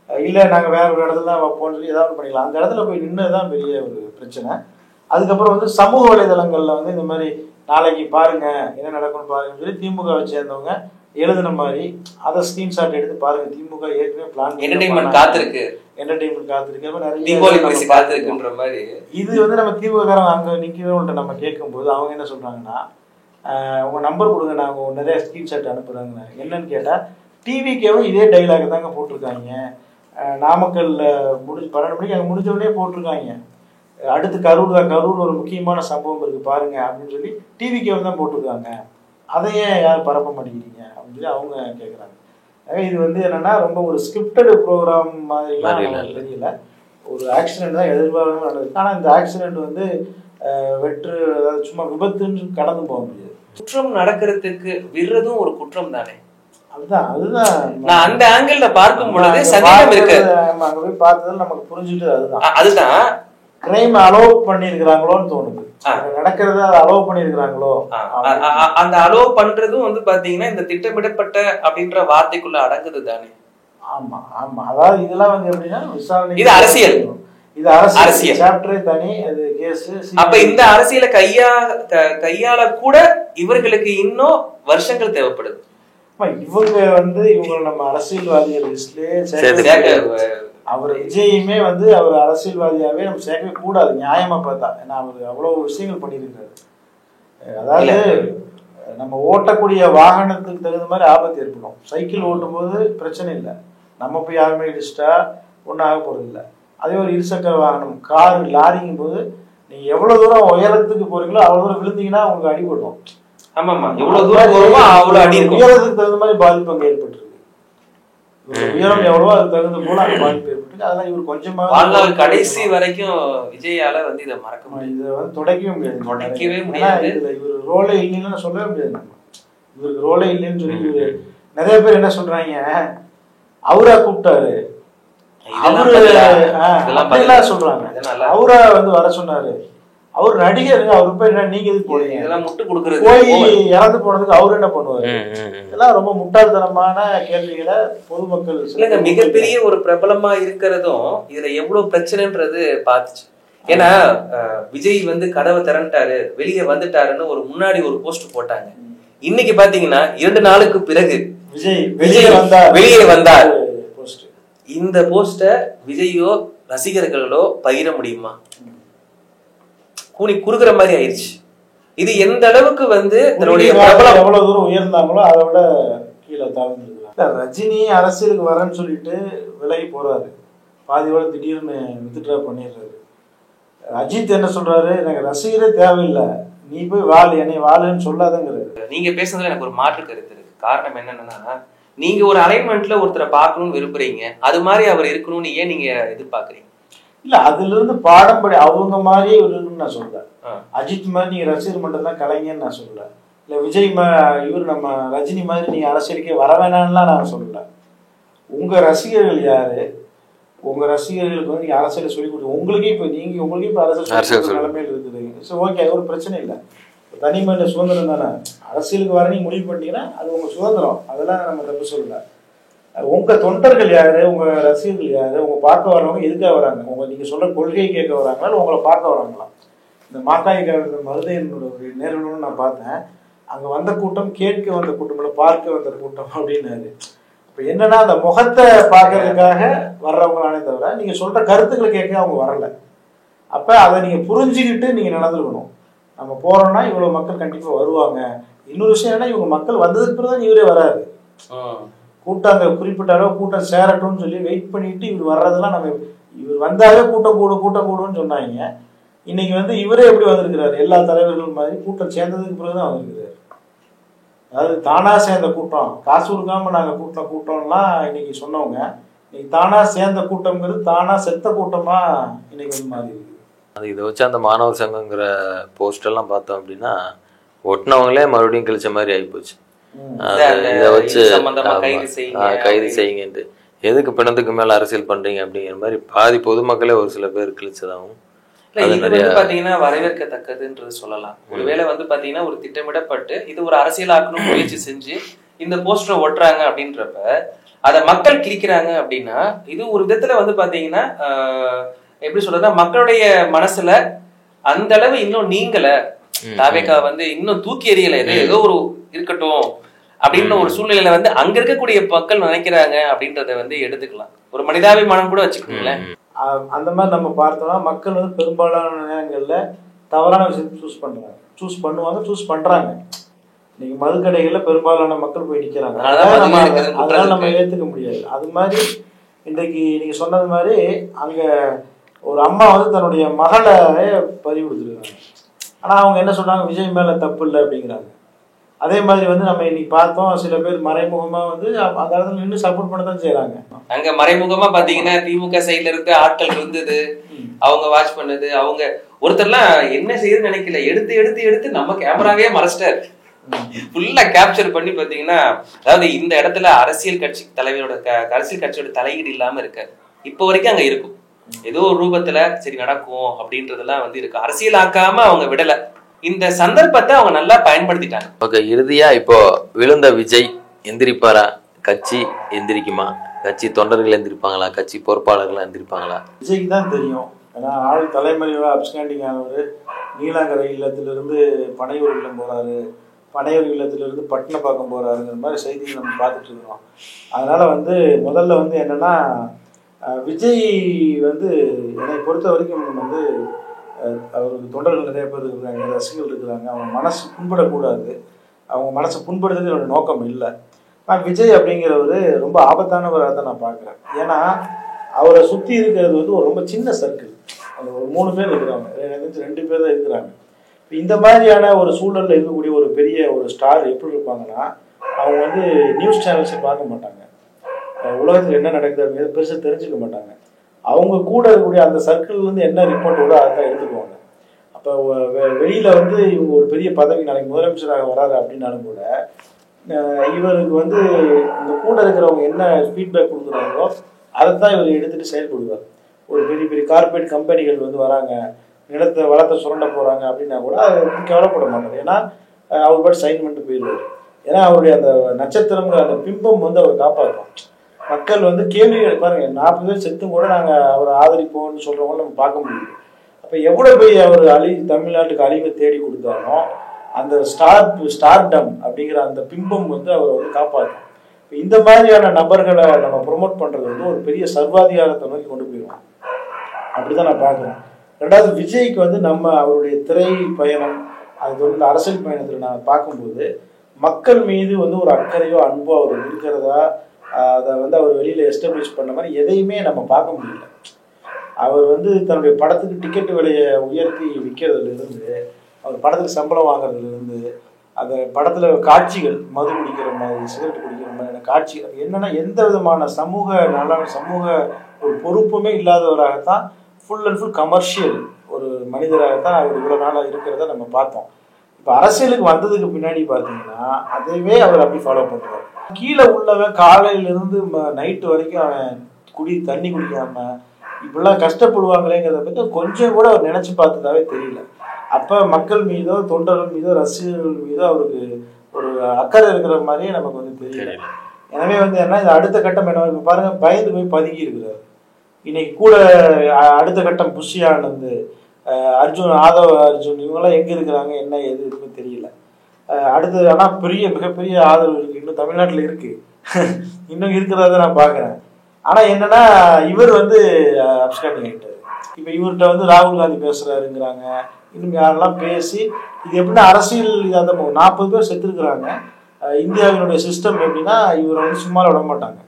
இல்ல நாங்க வேற ஒரு இடத்துல தான் வைப்போம்னு சொல்லி ஏதாவது பண்ணிக்கலாம். அந்த இடத்துல போய் நின்றுதான் பெரிய ஒரு பிரச்சனை. அதுக்கப்புறம் வந்து சமூக வலைதளங்கள்ல வந்து இந்த மாதிரி நாளைக்கு பாருங்க என்ன நடக்கும்னு பாருங்கன்னு சொல்லி திமுகவை சேர்ந்தவங்க எழுதுன மாதிரி அதை ஸ்கிரீன்ஷாட் எடுத்து பாருங்க, திமுக ஏற்கனவே பிளான் என்டர்டெயின்மெண்ட் காத்திருக்கு நிறைய. இது வந்து நம்ம திமுககாரங்க அங்க நிக்கிறவங்கள்ட்ட நம்ம கேட்கும் போது அவங்க என்ன சொல்றாங்கன்னா, உங்க நம்பர் கொடுங்க, நாங்க நிறைய ஸ்கிரீன்ஷாட் அனுப்புறாங்க. என்னன்னு கேட்டா டிவிக்கேவும் இதே டைலாக் தாங்க போட்டிருக்காங்க. நாமக்கல்ல 12 மணிக்கு அங்க முடிஞ்ச உடனே போட்டிருக்காங்க. அடுத்து கரூர் ஒரு முக்கியமான சம்பவம் இருக்கு பாருங்க அப்படின்னு சொல்லி டிவிக்கே தான் போட்டிருக்காங்க. அதையே யாரும் பரப்ப மாட்டேங்கிறீங்க அப்படின்னு சொல்லி அவங்க கேட்குறாங்க. இது வந்து என்னன்னா ரொம்ப ஒரு ஸ்கிரிப்டட் ப்ரோக்ராம் மாதிரிலாம் தெரியல. ஒரு ஆக்சிடென்ட் தான் எதிர்பாராம நடந்தது. ஆனால் இந்த ஆக்சிடென்ட் வந்து வெற்று, அதாவது சும்மா விபத்துன்னு கடந்து போக முடியாது. குற்றம் நடக்கிறதுக்கு விடுறதும் ஒரு குற்றம் தானே. அதுதான் நான் அந்த ஆங்கிள் பார்க்கும் பொழுது சந்தேகம் இருக்கு. அங்க போய் பார்த்ததுல நமக்கு புரிஞ்சுட்டு அதுதான் கிரைம் அலோவ் பண்ணிருக்கிறாங்களோன்னு தோணுது. நடக்கிறத அலோவ் பண்ணிருக்கிறாங்களோ, அந்த அலோவ் பண்றதும் வந்து பாத்தீங்கன்னா இந்த திட்டமிடப்பட்ட அப்படின்ற வார்த்தைக்குள்ள அடங்குது தானே. ஆமா ஆமா, அதாவது இதெல்லாம் வந்து எப்படின்னா விசாரணை, இது அரசியல், இது அரசியல் சாப்டரே தனி, அது கேஸ். அப்ப இந்த அரசியலை கையாள கூட இவர்களுக்கு இன்னும் வருஷங்கள் தேவைப்படுது. இவங்க வந்து இவங்க நம்ம அரசியல்வாதிகள் லிஸ்ட்லயே அவர் விஜயுமே வந்து அவர் அரசியல்வாதியாவே நம்ம சேர்க்கவே கூடாது நியாயமா பார்த்தா. ஏன்னா அவர் அவ்வளவு விஷயங்கள் பண்ணியிருக்காரு. அதாவது நம்ம ஓட்டக்கூடிய வாகனத்துக்கு தகுந்த மாதிரி ஆபத்து ஏற்படும். சைக்கிள் ஓட்டும் போது பிரச்சனை இல்லை, நம்ம போய் யாருமே இடிச்சிட்டா ஒன்றும் ஆக போறது இல்லை. அதே ஒரு இருசக்கர வாகனம், கார், லாரிங்கும் போது நீங்க எவ்வளவு தூரம் உயரத்துக்கு போறீங்களோ அவ்வளவு தூரம் விழுந்தீங்கன்னா உங்களுக்கு அடிபடும். ஆமாமா, எவ்வளவு தூரம் அவ்வளவு அடி இருக்கும். உயரத்துக்கு தகுந்த மாதிரி பாதிப்பு அங்க ஏற்பட்டு, உயரம் எவ்வளவோ அதுக்கு தகுந்த போல அங்க பாதிப்பு ஏற்பட்டு, அதெல்லாம் இவர் கொஞ்சமா கடைசி வரைக்கும் விஜயால வந்து இதை மறக்க முடியாது, இதை வந்து தொடக்கவே முடியாது. இதுல இவர் ரோலே இல்லைன்னு சொல்லவே முடியாது. நம்ம இவருக்கு ரோலே இல்லைன்னு சொல்லி நிறைய பேர் என்ன சொல்றாங்க, அவரா கூப்பிட்டாரு, அவரு சொல்றாங்க, அவரா வந்து வர சொன்னாரு, அவர் நடிகர், அவரு போய் நீங்க எதுக்கு போறீங்க, இதெல்லாம் முட்டு கொடுக்குறது, போய் இறந்து போனதுக்கு அவரு என்ன பண்ணுவாரு? இதெல்லாம் ரொம்ப முட்டாள்தனமான கேள்விகளை பொதுமக்கள். இல்லைங்க, மிகப்பெரிய ஒரு பிரபலமா இருக்கிறதும் இதுல எவ்வளவு பிரச்சனைன்றது பாத்துச்சு. ஏன்னா விஜய் வந்து கதவை திறந்துட்டாரு, வெளியே வந்துட்டாருன்னு ஒரு முன்னாடி ஒரு போஸ்ட் போட்டாங்க. இன்னைக்கு பாத்தீங்கன்னா 2 நாளுக்கு பிறகு விஜய் வெளியே வந்தார். இந்த போஸ்ட விஜயோ ரசிகர்களோ பகிர முடியுமா? கூனி குறுகிற மாதிரி ஆயிடுச்சு. இது எந்த அளவுக்கு வந்து தன்னுடைய பிரபலம் எவ்வளவு தூரம் உயர்ந்தாங்களோ அதை விட கீழே தாழ்ந்துருக்காங்க. ரஜினி அரசியலுக்கு வரேன்னு சொல்லிட்டு விலகி போறாரு. பாதியோட திடீர்னு வித்ட்ரா பண்ணிடுறாரு. அஜித் என்ன சொல்றாரு, எனக்கு ரசிகரே தேவையில்லை, நீ போய் வாழ், என்னை வாழுன்னு சொல்லாதங்கிறாரு. நீங்க பேசுறதுல எனக்கு ஒரு மாற்று கருத்து இருக்கு. காரணம் என்னன்னா, நீங்க ஒரு அலைன்மெண்ட்ல ஒருத்தரை பார்க்கணும்னு விரும்புறீங்க, அது மாதிரி அவர் இருக்கணும்னு ஏன் நீங்க எதிர்பார்க்கறீங்க? இல்ல, அதுல இருந்து பாடம்படி அவங்க மாதிரியே இருக்குன்னு நான் சொல்றேன். அஜித் மாதிரி நீங்க ரசிகர் மட்டும் தான் கலைஞன்னு நான் சொல்லல. இல்ல விஜய் இவர் நம்ம ரஜினி மாதிரி நீங்க அரசியலுக்கே வர வேணாம்லாம் நான் சொல்லல. உங்க ரசிகர்கள் யாரு, உங்க ரசிகர்களுக்கு வந்து நீங்க அரசியலை சொல்லி கொடுத்து உங்களுக்கே இப்ப அரசியல் நிலைமையில இருக்குது. ஸோ ஓகே, அது ஒரு பிரச்சனை இல்லை. தனி மனித சுதந்திரம் தானே. அரசியலுக்கு வர நீங்க முடிவு பண்ணிட்டீங்கன்னா அது உங்க சுதந்திரம், அதெல்லாம் நம்ம தப்பு சொல்லல. உங்க தொண்டர்கள் யாரு, உங்க ரசிகர்கள் யாரு, உங்க பார்க்க வர்றவங்க எதுக்காக வராங்க, நீங்க சொல்ற கொள்கையை கேட்க வராங்களா, உங்களை பார்க்க வராங்களா? இந்த மாக்காய்க்கு மருதை என்னோட நேரணும்னு நான் பார்த்தேன். அங்க வந்த கூட்டம் கேட்க வந்த கூட்டம் இல்லை, பார்க்க வந்த கூட்டம் அப்படின்னாரு. இப்போ என்னன்னா, அந்த முகத்தை பார்க்கறதுக்காக வர்றவங்களானே தவிர நீங்க சொல்ற கருத்துக்களை கேட்க அவங்க வரல. அப்ப அதை நீங்க புரிஞ்சுக்கிட்டு நீங்க நடந்துக்கணும். நம்ம போறோம்னா இவ்வளவு மக்கள் கண்டிப்பா வருவாங்க. இன்னொரு விஷயம் என்னன்னா, இவங்க மக்கள் வந்ததுக்கு பிறகுதான் இவரே வராது. கூட்டம் அங்க குறிப்பிட்ட அளவு கூட்டம் சேரட்டும்னு சொல்லி வெயிட் பண்ணிட்டு இவர் வர்றதெல்லாம் நம்ம இவர் வந்தாலே கூட்டம் கூடுன்னு சொன்னாங்க. இன்னைக்கு வந்து இவரே எப்படி வந்திருக்கிறாரு, எல்லா தலைவர்கள் மாதிரி கூட்டம் சேர்ந்ததுக்கு பிறகுதான் வந்திருக்கிறாரு. அதாவது தானா சேர்ந்த கூட்டம், காசு கொடுக்காம நாங்க கூட்டம்லாம் இன்னைக்கு சொன்னவங்க, இன்னைக்கு தானா சேர்ந்த கூட்டம்ங்கிறது தானா செத்த கூட்டமா இன்னைக்கு வந்து மாறி இருக்கு. அது இதை வச்சு அந்த மாணவர் சங்கங்கிற போஸ்டெல்லாம் பார்த்தோம் அப்படின்னா ஒட்டினவங்களே மறுபடியும் கழிச்ச மாதிரி ஆகிப்போச்சு. இதை வச்சு கைது செய்யுங்கன்ட்டு எதுக்கு பிணத்துக்கு மேல அரசியல் பண்றீங்க அப்படிங்கிற மாதிரி பாதி பொதுமக்களே ஒரு சில பேர் கிழிச்சதாகவும் பாத்தீங்கன்னா வரவேற்கத்தக்கதுன்றது சொல்லலாம். ஒருவேளை வந்து பாத்தீங்கன்னா ஒரு திட்டமிடப்பட்டு இது ஒரு அரசியலாக்கணும் முயற்சி செஞ்சு இந்த போஸ்டரை ஒட்டுறாங்க அப்படின்றப்ப அதை மக்கள் கிழிக்கிறாங்க அப்படின்னா இது ஒரு விதத்துல வந்து பாத்தீங்கன்னா எப்படி சொல்றதுன்னா, மக்களுடைய மனசுல அந்த அளவு இன்னும் நீங்கள தாவேகா வந்து இன்னும் தூக்கி எறியல, ஏதோ ஒரு இருக்கட்டும் அப்படின்ற ஒரு சூழ்நிலையில வந்து அங்க இருக்கக்கூடிய மக்கள் நினைக்கிறாங்க அப்படின்றத வந்து எடுத்துக்கலாம். ஒரு மனிதாபிமானம் கூட வச்சுக்கோங்களேன். அந்த மாதிரி நம்ம பார்த்தோம்னா மக்கள் வந்து பெரும்பாலான நேரங்கள்ல தவறான விஷயத்தை சூஸ் பண்றாங்க. இன்னைக்கு மதுக்கடைகள்ல பெரும்பாலான மக்கள் போய் நிக்கிறாங்க, அதனால நம்ம ஏத்துக்க முடியாது. அது மாதிரி இன்றைக்கு நீங்க சொன்னது மாதிரி அங்க ஒரு அம்மா வந்து தன்னுடைய மகளை பதிவு கொடுத்துருக்காங்க. ஆனா அவங்க என்ன சொல்றாங்க, விஜய் மேல தப்பு இல்லை அப்படிங்கிறாங்க. அதே மாதிரி வந்து நம்ம இன்னைக்கு பார்த்தோம், சில பேர் மறைமுகமா வந்து அந்த இடத்துல நின்று சப்போர்ட் பண்ணதான் செய்யறாங்க. அங்க மறைமுகமா பாத்தீங்கன்னா திமுக சைட்ல இருக்க ஆட்கள் இருந்தது, அவங்க வாட்ச் பண்ணது, அவங்க ஒருத்தர்லாம் என்ன செய்யுதுன்னு நினைக்கல, எடுத்து நம்ம கேமராவே மறைச்சிட்டாரு, ஃபுல்லா கேப்சர் பண்ணி பாத்தீங்கன்னா. அதாவது இந்த இடத்துல அரசியல் கட்சியோட தலையீடு இல்லாம இருக்காரு. இப்போ வரைக்கும் அங்க இருக்கும், ஏதோ ஒரு ரூபத்துல சரி நடக்கும் அப்படின்றதெல்லாம் வந்து இருக்கு. அரசியல் ஆக்காம அவங்க விடல, இந்த சந்தர்ப்பத்தை அவங்க நல்லா பயன்படுத்திட்டாங்க. ஓகே, இறுதியா இப்போ விழுந்த விஜய் எந்திரிப்பாரா? கட்சி எந்திரிக்குமா? கட்சி தொண்டர்கள் எந்திரிப்பாங்களா? கட்சி பொறுப்பாளர்கள் எந்திரிப்பாங்களா? விஜய்க்கு தான் தெரியும். ஏன்னா ஆள் தலைமறைவா அப்ஸ்காண்டிங் ஆனவர் நீலாங்கரை இல்லத்திலிருந்து பனையூர் இல்லம் போறாரு, பனையூர் இல்லத்திலிருந்து பட்டினப்பாக்கம் போறாருங்கிற மாதிரி செய்திகள் நம்ம பார்த்துட்டு இருக்கிறோம். அதனால வந்து முதல்ல வந்து என்னன்னா, விஜய் வந்து என்னை பொறுத்த வரைக்கும் வந்து அவருக்கு தொண்டர்கள் நிறைய பேர் இருக்கிறாங்க, ரசிகர்கள் இருக்கிறாங்க. அவங்க மனசு புண்படக்கூடாது, அவங்க மனசை புண்படுறது என்னோட நோக்கம் இல்லை. நான் விஜய் அப்படிங்கிறவர் ரொம்ப ஆபத்தானவராக தான் நான் பார்க்குறேன். ஏன்னா அவரை சுற்றி இருக்கிறது வந்து ஒரு ரொம்ப சின்ன சர்க்கிள். அந்த ஒரு 3 பேர் இருக்கிறாங்க, 2 பேர் தான் இருக்கிறாங்க. இப்போ இந்த மாதிரியான ஒரு சூழலில் இருக்கக்கூடிய ஒரு பெரிய ஒரு ஸ்டார் எப்படி இருப்பாங்கன்னா, அவங்க வந்து நியூஸ் சேனல்ஸை பார்க்க மாட்டாங்க, உலகத்தில் என்ன நடக்குது பெருசாக தெரிஞ்சுக்க மாட்டாங்க. அவங்க கூட இருக்கக்கூடிய அந்த சர்க்கிள்லேருந்து என்ன ரிப்போர்ட் விட அதான் எடுத்துக்குவாங்க. அப்போ வெளியில் வந்து இவங்க ஒரு பெரிய பதவி, நாளைக்கு முதலமைச்சராக வராது அப்படின்னாலும் கூட இவருக்கு வந்து இந்த கூட இருக்கிறவங்க என்ன ஃபீட்பேக் கொடுக்குறாங்களோ அதை தான் இவர் எடுத்துகிட்டு செயல்படுவார். ஒரு பெரிய பெரிய கார்பரேட் கம்பெனிகள் வந்து வராங்க, வளத்தை சுரண்ட போகிறாங்க அப்படின்னா கூட அதை கவலைப்பட மாட்டார். ஏன்னா அவர் பாட்டு சைன் பண்ணிட்டு போயிடுவார். ஏன்னா அவருடைய அந்த நட்சத்திரங்கிற அந்த பிம்பம் வந்து அவர் காப்பாற்றும். மக்கள் வந்து கேள்வி பாருங்க, 40 பேர் செத்தும் கூட நாங்கள் அவரை ஆதரிப்போம்னு சொல்கிறவங்க நம்ம பார்க்க முடியுது. அப்போ எவ்வளோ போய் அவர் தமிழ்நாட்டுக்கு அழிவை தேடி கொடுத்தாலும் அந்த ஸ்டார்டம் அப்படிங்கிற அந்த பிம்பம் வந்து அவரை வந்து காப்பாற்றும். இந்த மாதிரியான நபர்களை நம்ம ப்ரொமோட் பண்ணுறது வந்து ஒரு பெரிய சர்வாதிகாரத்தை நோக்கி கொண்டு போயிடுவோம். அப்படிதான் நான் பார்க்குறேன். ரெண்டாவது, விஜய்க்கு வந்து நம்ம அவருடைய திரை பயணம், அது வந்து அரசியல் பயணத்தில் நான் பார்க்கும்போது மக்கள் மீது வந்து ஒரு அக்கறையோ அன்போ அவர் இருக்கிறதா அதை வந்து அவர் வெளியில் எஸ்டாப்ளிஷ் பண்ண மாதிரி எதையுமே நம்ம பார்க்க முடியல. அவர் வந்து தன்னுடைய படத்துக்கு டிக்கெட் விலையை உயர்த்தி விற்கிறதுலேருந்து, அவர் படத்துக்கு சம்பளம் வாங்குறதுலேருந்து, அந்த படத்தில் காட்சிகள் மது குடிக்கிற மாதிரி, சிகரெட் குடிக்கிற மாதிரியான காட்சிகள் என்னென்னா எந்த விதமான சமூக ஒரு பொறுப்புமே இல்லாதவராகத்தான், ஃபுல் அண்ட் ஃபுல் கமர்ஷியல் ஒரு மனிதராகத்தான் அவர் இவ்வளோ நாளாக இருக்கிறத நம்ம பார்த்தோம். இப்போ அரசியலுக்கு வந்ததுக்கு பின்னாடி பார்த்தீங்கன்னா அதைவே அவர் அப்படி ஃபாலோ பண்ணுறாரு. கீழே உள்ளவன் காலையிலேருந்து நைட்டு வரைக்கும் அவன் தண்ணி குடிக்காம இப்படிலாம் கஷ்டப்படுவாங்களேங்கிறத பற்றி கொஞ்சம் கூட அவர் நினச்சி பார்த்ததாவே தெரியல. அப்போ மக்கள் மீதோ தொண்டர்கள் மீதோ ரசிகர்கள் மீதோ அவருக்கு ஒரு அக்கறை இருக்கிற மாதிரியே நமக்கு வந்து தெரியல. எனவே வந்து என்ன, இது அடுத்த கட்டம் என்ன, இப்போ பாருங்க பயந்து போய் பதுங்கி இருக்கிறார். இன்னைக்கு கூட அடுத்த கட்டம் புஷி ஆனந்த், அர்ஜுன், ஆதவ அர்ஜுன், இவங்கெல்லாம் எங்கே இருக்கிறாங்க, என்ன எது இருக்குன்னு தெரியல. அடுத்தது ஆனால் மிகப்பெரிய ஆதரவு இருக்குது, இன்னும் தமிழ்நாட்டில் இருக்குது, இன்னும் இருக்கிறத நான் பார்க்குறேன். ஆனால் என்னன்னா இவர் வந்து அப்ஸ்காண்டிங் ஆகிட்டார். இப்போ இவர்கிட்ட வந்து ராகுல் காந்தி பேசுகிறாருங்கிறாங்க, இன்னும் யாரெல்லாம் பேசி இது எப்படின்னா அரசியல் இதாக 40 பேர் செத்துருக்குறாங்க. இந்தியாவினுடைய சிஸ்டம் எப்படின்னா இவரை வந்து சும்மா விட மாட்டாங்க.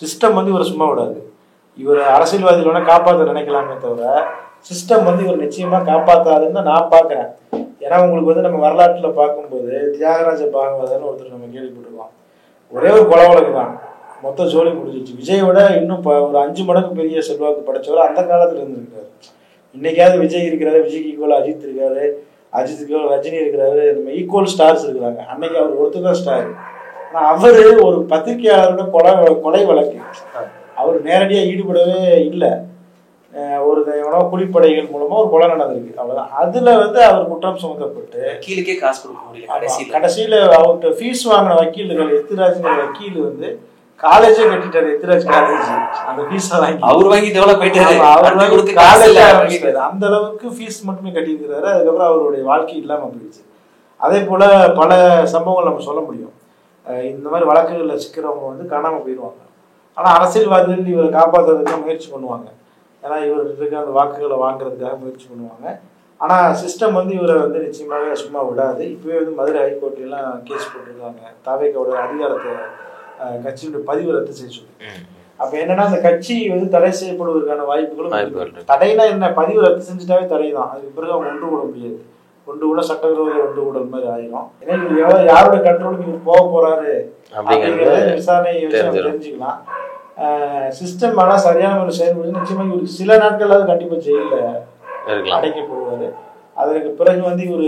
சிஸ்டம் வந்து இவரை சும்மா விடாது. இவர் அரசியல்வாதிகள் வேணால் காப்பாற்ற நினைக்கலாமே தவிர சிஸ்டம் வந்து இவர் நிச்சயமாக காப்பாற்றாதுன்னு தான் நான் பார்க்குறேன். ஏன்னா உங்களுக்கு வந்து நம்ம வரலாற்றில் பார்க்கும்போது தியாகராஜ பாகவதர்னு ஒருத்தர் நம்ம கேள்விப்பட்டிருக்கோம். ஒரே ஒரு கொலை வழக்கு தான், மொத்தம் ஜோலி முடிஞ்சிச்சு. விஜயோட இன்னும் ஒரு 5 மடங்கு பெரிய செல்வாக்கு படைச்சவர் அந்த காலத்தில் இருந்திருக்காரு. இன்னைக்காவது விஜய் இருக்கிறாரு, விஜய்க்கு ஈக்குவல் அஜித் இருக்காரு, அஜித்துக்கு ரஜினி இருக்கிறாரு, நம்ம ஈக்குவல் ஸ்டார்ஸ் இருக்கிறாங்க. அன்னைக்கு அவர் ஒருத்தர் தான் ஸ்டார். ஆனால் அவர் ஒரு பத்திரிகையாளரோட கொலை வழக்கு அவர் நேரடியாக ஈடுபடவே இல்லை. ஒரு எவனோ குடிப்படைகள் மூலமா ஒரு கொலை நடந்திருக்கு, அவ்வளவுதான். அதுல வந்து அவர் குற்றம் சுமத்தப்பட்டு கீழே காசு கொடுக்க முடியல. கடைசியில அவர்கிட்ட ஃபீஸ் வாங்கின வக்கீல்கள் எத்திராஜ்ங்கிற வக்கீல் வந்து காலேஜே கட்டிட்டாரு. எத்திராஜ் காலேஜ் அந்த ஃபீஸ் வாங்கி அவர் வாங்கி டெவலப் போயிட்டாரு. அந்த அளவுக்கு ஃபீஸ் மட்டுமே கட்டியிருக்கிறாரு. அதுக்கப்புறம் அவருடைய வாழ்க்கை இல்லாம போயிடுச்சு. அதே போல பல சம்பவங்கள் நம்ம சொல்ல முடியும். இந்த மாதிரி வழக்குகளில் சிக்கிறவங்க வந்து காணாம போயிடுவாங்க. ஆனா அரசியல்வாதிகள் இவரை காப்பாற்றுறதுக்கு முயற்சி பண்ணுவாங்க. ஏன்னா இவர் இருக்க அந்த வாக்குகளை வாங்குறதுக்காக முயற்சி பண்ணுவாங்க. ஆனால் சிஸ்டம் வந்து இவரை வந்து நிச்சயமாகவே சும்மா விடாது. இப்போவே வந்து மதுரை ஹைகோர்ட்லாம் கேஸ் போட்டிருக்காங்க, தாவேக்காவோட அதிகாரத்தை கட்சியுடைய பதிவு ரத்து செய்ய சொல்லி. அப்போ என்னன்னா அந்த கட்சி வந்து தடை செய்யப்படுவதற்கான வாய்ப்புகளும். தடைனா என்ன, பதிவு ரத்து செஞ்சுட்டாவே தடை தான். அதுக்கு பிறகு அவங்க ஒன்று கூட முடியாது. ஒன்று கூட சட்டவிரோத ஒன்று கூடல் மாதிரி ஆயிரும். ஏன்னா இவர் யாரோட கண்ட்ரோலுக்கு இவர் போக போறாரு அப்படிங்கிறத விசாரணையை வச்சு நம்ம தெரிஞ்சுக்கலாம். சிஸ்டம் ஆனால் சரியான ஒரு செயல்படுது. நிச்சயமாக இவருக்கு சில நாட்களாவது கண்டிப்பாக ஜெயிலில் அடைக்கப்படுவார். அதற்கு பிறகு வந்து இவர்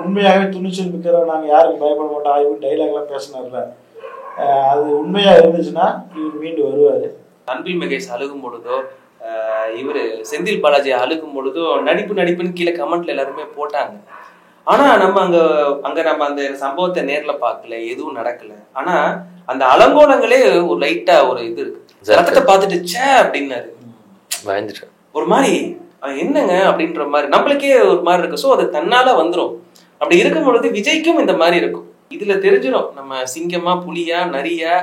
உண்மையாகவே துணிச்சல் மிக்கிறோம், நாங்கள் யாருக்கும் பயப்பட மாட்டோம் ஆய்வு டைலாக்லாம் பேசினார்ல, அது உண்மையாக இருந்துச்சுன்னா இவர் மீண்டு வருவார். அன்பில் மகேஷ் அழுகும் பொழுதோ, இவர் செந்தில் பாலாஜி அழுகும் பொழுதோ நடிப்புன்னு கீழே கமெண்ட்ல எல்லாருமே போட்டாங்க. ஆனா நம்ம அங்க நம்ம அந்த சம்பவத்தை நேர்ல பார்க்கல, எதுவும் நடக்கல. ஆனா அந்த அலங்கோலங்களே ஒரு லைட்டா ஒரு இது இருக்கு. ரத்தத்தை பார்த்துட்டு சே அப்படின்னாரு, ஒரு மாதிரி என்னங்க அப்படின்ற மாதிரி நம்மளுக்கே ஒரு மாதிரி இருக்கு. ஸோ அது தன்னால வந்துடும். அப்படி இருக்கும் பொழுது விஜய்க்கும் இந்த மாதிரி இருக்கும். இதுல தெரிஞ்சிடும் நம்ம சிங்கமா, புலியா, நரியா,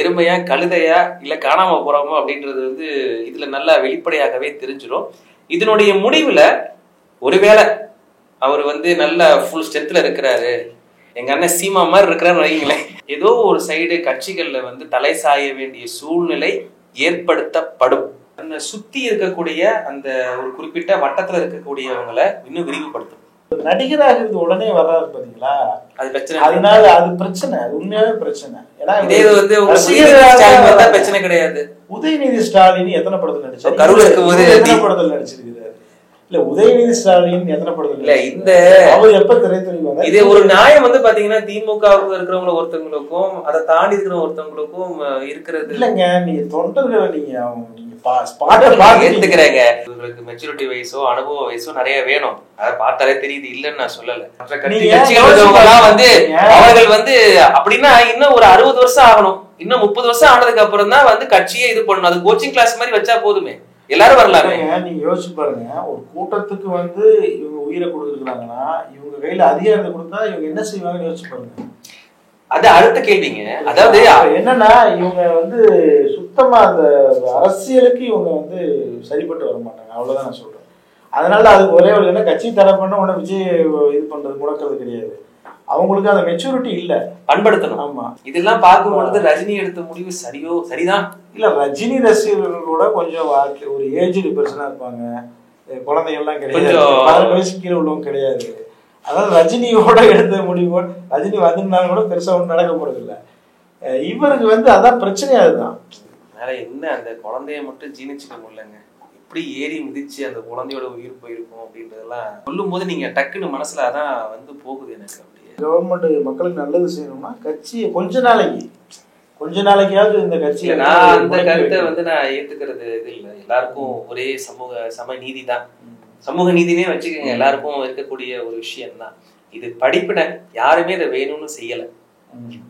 எருமையா, கழுதையா, இல்ல காணாம போறோமோ அப்படின்றது வந்து இதுல நல்லா வெளிப்படையாகவே தெரிஞ்சிடும். இதனுடைய முடிவுல ஒருவேளை அவர் வந்து நல்ல ஃபுல் ஸ்ட்ரென்த்ல இருக்கிறாரு, எங்க அண்ணன் சீமா மாதிரி இருக்கிறான்னு வைங்களேன், ஏதோ ஒரு சைடு கட்சிகள்ல வந்து தலை சாய வேண்டிய சூழ்நிலை ஏற்படுத்தப்படும். அந்த சுத்தி இருக்கக்கூடிய அந்த ஒரு குறிப்பிட்ட வட்டத்துல இருக்கக்கூடியவங்களை இன்னும் விரிவுபடுத்தும். நடிகராக இருந்து உடனே வர்றாரு பாத்தீங்களா, அது பிரச்சனை. அதனால அது பிரச்சனை, உண்மையாவே பிரச்சனை. ஏன்னா இதே வந்து பிரச்சனை கிடையாது. உதயநிதி ஸ்டாலின் எத்தனை படத்துல நடிச்சாரு, எத்தனை படத்துல நடிச்சிருக்கிறாரு. இல்ல உதயநிதி ஸ்டாலின் எத்தனை படத்துல இல்ல இந்த அவர் எப்ப திரைத்துறை இதே ஒரு நியாயம் வந்து பாத்தீங்கன்னா திமுகவுக்கு இருக்கிறவங்க ஒருத்தவங்களுக்கும் அதை தாண்டி இருக்கிற ஒருத்தவங்களுக்கும் இருக்கிறது இல்லைங்க. நீங்க தொண்டர்களை நீங்க ஏத்துக்கிறேங்க. இவங்களுக்கு மெச்சூரிட்டி வயசோ அனுபவ வயசோ நிறைய வேணும். அதை பார்த்தாலே தெரியுது, இல்லன்னு நான் சொல்லல. மற்ற கட்சிகள் வந்து அவர்கள் வந்து அப்படின்னா இன்னும் ஒரு 60 வருஷம் ஆகணும், இன்னும் 30 வருஷம் ஆனதுக்கு அப்புறம் தான் வந்து கட்சியே இது பண்ணணும். அது கோச்சிங் கிளாஸ் மாதிரி வச்சா போதுமே, எல்லாரும் வரலாங்க. நீங்க யோசிச்சு பாருங்க, ஒரு கூட்டத்துக்கு வந்து இவங்க உயிரை கொடுத்துருக்காங்கன்னா இவங்க கையில அதிகாரத்தை கொடுத்தா இவங்க என்ன செய்வாங்கன்னு யோசிச்சு பாருங்க. அது அடுத்த கேள்விங்க. அதாவது என்னன்னா இவங்க வந்து சுத்தமா அந்த அரசியலுக்கு இவங்க வந்து சரிப்பட்டு வர மாட்டாங்க, அவ்வளவுதான் நான் சொல்றேன். அதனால அதுக்கு ஒரே ஒரு என்ன, கட்சி தடை பண்ண உடனே விஜய் இது பண்றது முடக்கிறது கிடையாது. அவங்களுக்கு அந்த மெச்சூரிட்டி இல்ல, பண்படுத்தணும். ஆமா, இதெல்லாம் பார்க்கும் பொழுது ரஜினி எடுத்த முடிவு சரிதான். இல்ல ரஜினி ரசிகர்கள் கூட கொஞ்சம் ஒரு ஏஜ்டு பர்சனா இருப்பாங்க, குழந்தைகள்லாம் கிடையாது, 18 வயசு கீழே உள்ளவங்க கிடையாது. அதாவது ரஜினியோட எடுத்த முடிவு, ரஜினி வந்திருந்தாலும் கூட பெருசா ஒன்றும் நடக்க போறது இல்லை. இவருக்கு வந்து அதான் பிரச்சனையா அதுதான். வேற என்ன, அந்த குழந்தைய மட்டும் ஜீனிச்சுக்க முடியலங்க. எப்படி ஏறி மிதிச்சு அந்த குழந்தையோட உயிர் போயிருக்கும் அப்படின்றதெல்லாம் சொல்லும் போது நீங்க டக்குன்னு மனசுல அதான் வந்து போகுது எனக்கு. அப்படியே கவர்மெண்ட் மக்களுக்கு நல்லது செய்யணும்னா கட்சியை கொஞ்ச நாளைக்காவது இந்த கட்சியில நான் அந்த கருத்தை வந்து நான் ஏத்துக்கிறது இது இல்லை. எல்லாருக்கும் ஒரே சம நீதி தான், சமூக நீதினே வச்சுக்கோங்க, எல்லாருக்கும் இருக்கக்கூடிய ஒரு விஷயம் தான் இது. படிப்பின யாருமே இதை வேணும்னு செய்யல,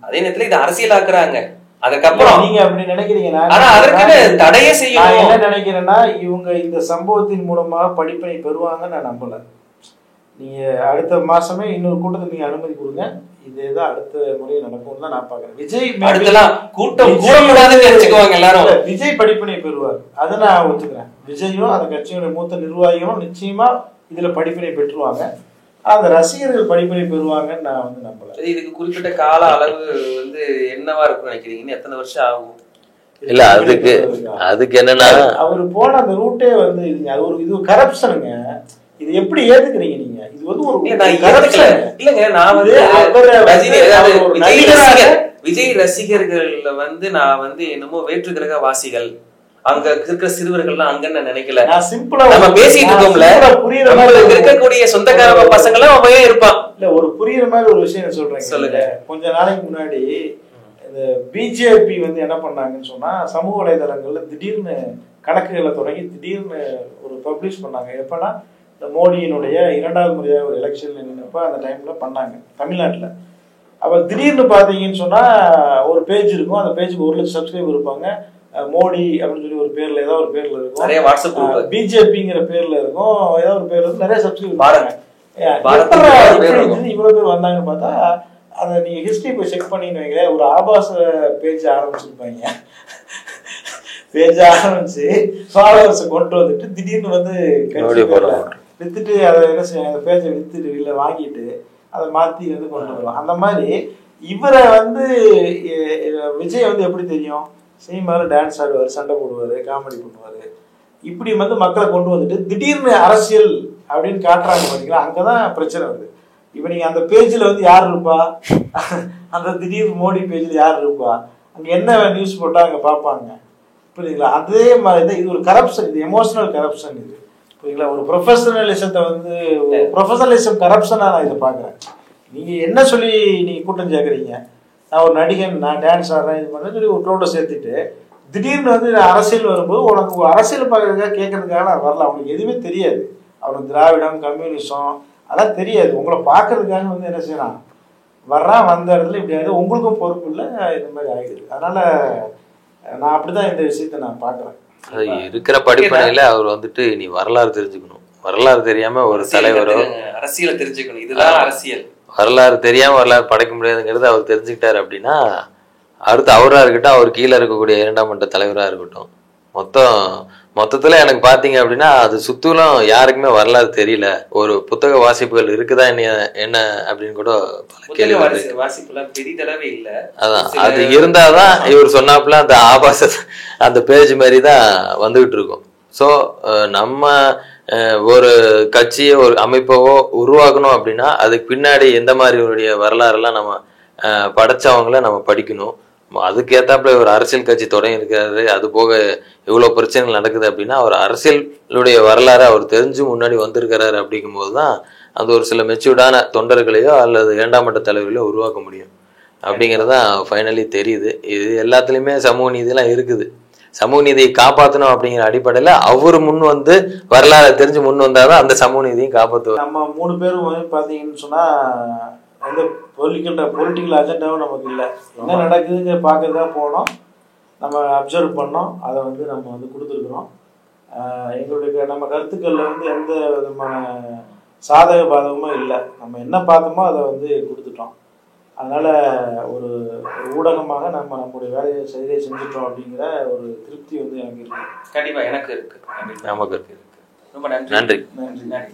அதே நேரத்துல இதை அரசியலாக்குறாங்க. அதுக்கப்புறம் நீங்க அப்படி நினைக்கிறீங்க, ஆனா அதற்கு தடையே செய்யணும். என்ன நினைக்கிறேன்னா, இவங்க இந்த சம்பவத்தின் மூலமா படிப்பினை பெறுவாங்கன்னு நான் நம்பல. நீங்க அடுத்த மாசமே இன்னொரு கூட்டத்துக்கு நீங்க அனுமதி கொடுங்க, இதேதான் அடுத்த முறை நடக்கும் தான் நான் பாக்குறேன். விஜய் கூட்டம் கூடக்கூடாதுன்னு நினைச்சுக்குவாங்க எல்லாரும். விஜய் படிப்பினை பெறுவார், அதை நான் ஒத்துக்கிறேன். விஜயும் அந்த கட்சியோட மூத்த நிர்வாகிகளும் நிச்சயமா இதுல படிப்பினை பெற்றுவாங்க. அந்த ரசிகர்கள் படிப்பினை பெறுவாங்கன்னு நான் வந்து நம்பல. இதுக்கு குறிப்பிட்ட கால அளவு வந்து என்னவா இருக்கும் நினைக்கிறீங்கன்னு, எத்தனை வருஷம் ஆகும்? இல்ல அதுக்கு என்னன்னா, அவரு போன அந்த ரூட்டே வந்து அது ஒரு இது கரப்ஷனுங்க. இது எப்படி ஏத்துக்கிறீங்க நீங்க? இது வந்து ஒரு இல்லங்க, நான் வந்து விஜய் ரசிகர்கள்ல வந்து நான் வந்து என்னமோ வேற்று கிரக வாசிகள், அங்க இருக்கிற சிறுவர்கள்லாம் அங்கன்னு நினைக்கல. நம்ம பேசிட்டு இருக்கோம்ல, இருக்கக்கூடிய சொந்தக்கார பசங்க எல்லாம் அவன் இருப்பான். இல்ல ஒரு புரியுற மாதிரி ஒரு விஷயம் சொல்றேன். சொல்லுங்க. கொஞ்ச நாளைக்கு முன்னாடி இந்த பிஜேபி வந்து என்ன பண்ணாங்கன்னு சொன்னா, சமூக வலைதளங்கள்ல திடீர்னு கணக்குகளை தொடங்கி திடீர்னு ஒரு பப்ளிஷ் பண்ணாங்க. எப்பன்னா இந்த மோடியினுடைய 2வது முறையாக ஒரு எலெக்ஷன் நின்னப்ப அந்த டைம்ல பண்ணாங்க தமிழ்நாட்டுல. அப்ப திடீர்னு பாத்தீங்கன்னு சொன்னா ஒரு பேஜ் இருக்கும், அந்த பேஜுக்கு 1 லட்சம் சப்ஸ்கிரைபர் இருப்பாங்க. மோடி அப்படின்னு சொல்லி ஒரு பேர்ல ஏதாவது ஒரு பேர்ல இருக்கும், நிறைய வாட்ஸ்அப் பிஜேபிங்கிற பேர்ல இருக்கும், ஏதாவது ஒரு பேர்ல இருக்கும், நிறைய சப்ஸ்கிரைபர் பாருங்க. இவ்வளவு பேர் வந்தாங்கன்னு பார்த்தா அதை நீங்க ஹிஸ்டரி போய் செக் பண்ணின்னு வைங்களேன், ஒரு ஆபாச பேஜ் ஆரம்பிச்சிருப்பாங்க. பேஜ் ஆரம்பிச்சு ஃபாலோவர்ஸ் கொண்டு வந்துட்டு திடீர்னு வந்து வித்துட்டு அதை என்ன செய்வாங்க, அந்த பேஜை வித்துட்டு இல்லை வாங்கிட்டு அதை மாத்தி வந்து கொண்டு வருவாங்க. அந்த மாதிரி இவரை வந்து விஜய் வந்து எப்படி தெரியும், சினிமால டான்ஸ் ஆடுவார், சண்டை போடுவார், காமெடி பண்ணுவார், இப்படி வந்து மக்களை கொண்டு வந்துட்டு திடீர்னு அரசியல் அப்படின்னு காட்டுறாங்க பார்த்தீங்களா, அங்கதான் பிரச்சனை வருது. இப்ப நீங்க அந்த பேஜ்ல வந்து யார் இருப்பா, அந்த திடீர்னு மோடி பேஜ்ல யார் இருப்பா, அங்க என்ன நியூஸ் போட்டா அங்க பார்ப்பாங்க, புரியுதுங்களா? அதே மாதிரிதான் இது ஒரு கரப்ஷன், இது எமோஷனல் கரப்ஷன் இது, புரியுங்களா? ஒரு ப்ரொஃபஷனலிசத்தை வந்து ப்ரொஃபஷனலிசம் கரப்ஷனா நான் இதை பாக்குறேன். நீங்க என்ன சொல்லி நீங்க கூட்டம் சேர்க்குறீங்க, நான் ஒரு நடிகன், நான் டான்ஸ் ஆடுறேன், இது பண்ண சொல்லி ஒரு க்ரௌட சேர்த்துட்டு திடீர்னு வந்து அரசியல் வரும்போது உனக்கு அரசியல் பார்க்கறதுக்காக கேட்கறதுக்காக நான் வரல. அவனுக்கு எதுவுமே தெரியாது, அவனுக்கு திராவிடம் கம்யூனிசம் அதெல்லாம் தெரியாது. உங்களை பார்க்கறதுக்காக வந்து என்ன செய்யறான், வர்றான், வந்த இடத்துல இப்படி ஆகுது, உங்களுக்கும் பொறுப்பு இல்லை, இந்த மாதிரி ஆகிடுது. அதனால நான் அப்படிதான் இந்த விஷயத்த நான் பாக்குறேன். அது இருக்கிற படிப்பனையில அவர் வந்துட்டு நீ வரலாறு தெரிஞ்சுக்கணும், வரலாறு தெரியாம ஒரு தலைவரோ அரசியலை தெரிஞ்சுக்கணும், இதுதான் அரசியல். வரலாறு தெரியாம வரலாறு படைக்க முடியாதுங்கிறது அவர் தெரிஞ்சுக்கிட்டாரு அப்படின்னா, அடுத்து அவரா இருக்கட்டும், அவர் கீழே இருக்கக்கூடிய 2ஆம் மட்ட தலைவரா இருக்கட்டும், மொத்தத்துல எனக்கு பாத்தீங்க அப்படின்னா அது சுத்தலும் யாருக்குமே வரலாறு தெரியல. ஒரு புத்தக வாசிப்புகள் இருக்குதா என்ன அப்படின்னு கூட பல கேள்வி பெரிதளவே இல்ல. அதான் அது இருந்தாதான் இவர் சொன்னாப்புல அந்த ஆபாச அந்த பேஜ் மாதிரி தான் வந்துகிட்டு இருக்கும். ஸோ நம்ம ஒரு கட்சியை ஒரு அமைப்பவோ உருவாக்கணும் அப்படின்னா அதுக்கு பின்னாடி எந்த மாதிரி ஒரு வரலாறுலாம் நம்ம படைச்சவங்கள நம்ம படிக்கணும். அதுக்கு ஏத்தாப்புல ஒரு அரசியல் கட்சி தொடங்கி இருக்காரு, அது போக இவ்வளவு பிரச்சனைகள் நடக்குது அப்படின்னா அவர் அரசியலுடைய வரலாறு அவர் தெரிஞ்சு முன்னாடி வந்திருக்கிறாரு. அப்படிங்கும் போதுதான் அந்த ஒரு சில மெச்சூர்டான தொண்டர்களையோ அல்லது 2ஆம் மட்ட தலைவர்களையோ உருவாக்க முடியும் அப்படிங்கிறதான் ஃபைனலி தெரியுது. இது எல்லாத்துலயுமே சமூக நீதியெல்லாம் இருக்குது. சமூக நீதியை காப்பாற்றணும் அப்படிங்கிற அடிப்படையில அவரு முன் வந்து வரலாறு தெரிஞ்சு முன் வந்தாதான் அந்த சமூக நீதியும் காப்பாற்றுவோம். நம்ம 3 பேரும் பாத்தீங்கன்னு சொன்னா எந்த பொலிட்டிக்கல் அஜெண்டாவும் நமக்கு இல்லை. என்ன நடக்குதுங்க பார்க்கறதா போனோம், நம்ம அப்சர்வ் பண்ணோம், அதை வந்து நம்ம வந்து கொடுத்துருக்குறோம். எங்களுடைய நம்ம கருத்துக்கள்ல வந்து எந்த விதமான சாதக பாதகமும் இல்லை. நம்ம என்ன பார்த்தோமோ அதை வந்து கொடுத்துட்டோம். அதனால ஒரு ஊடகமாக நம்ம நம்முடைய வேலையை சரியாக செஞ்சுட்டோம் அப்படிங்கிற ஒரு திருப்தி வந்து எனக்கு இருக்கு. கண்டிப்பா எனக்கு இருக்கு, நமக்கு இருக்கு. ரொம்ப நன்றி. நன்றி. நன்றி.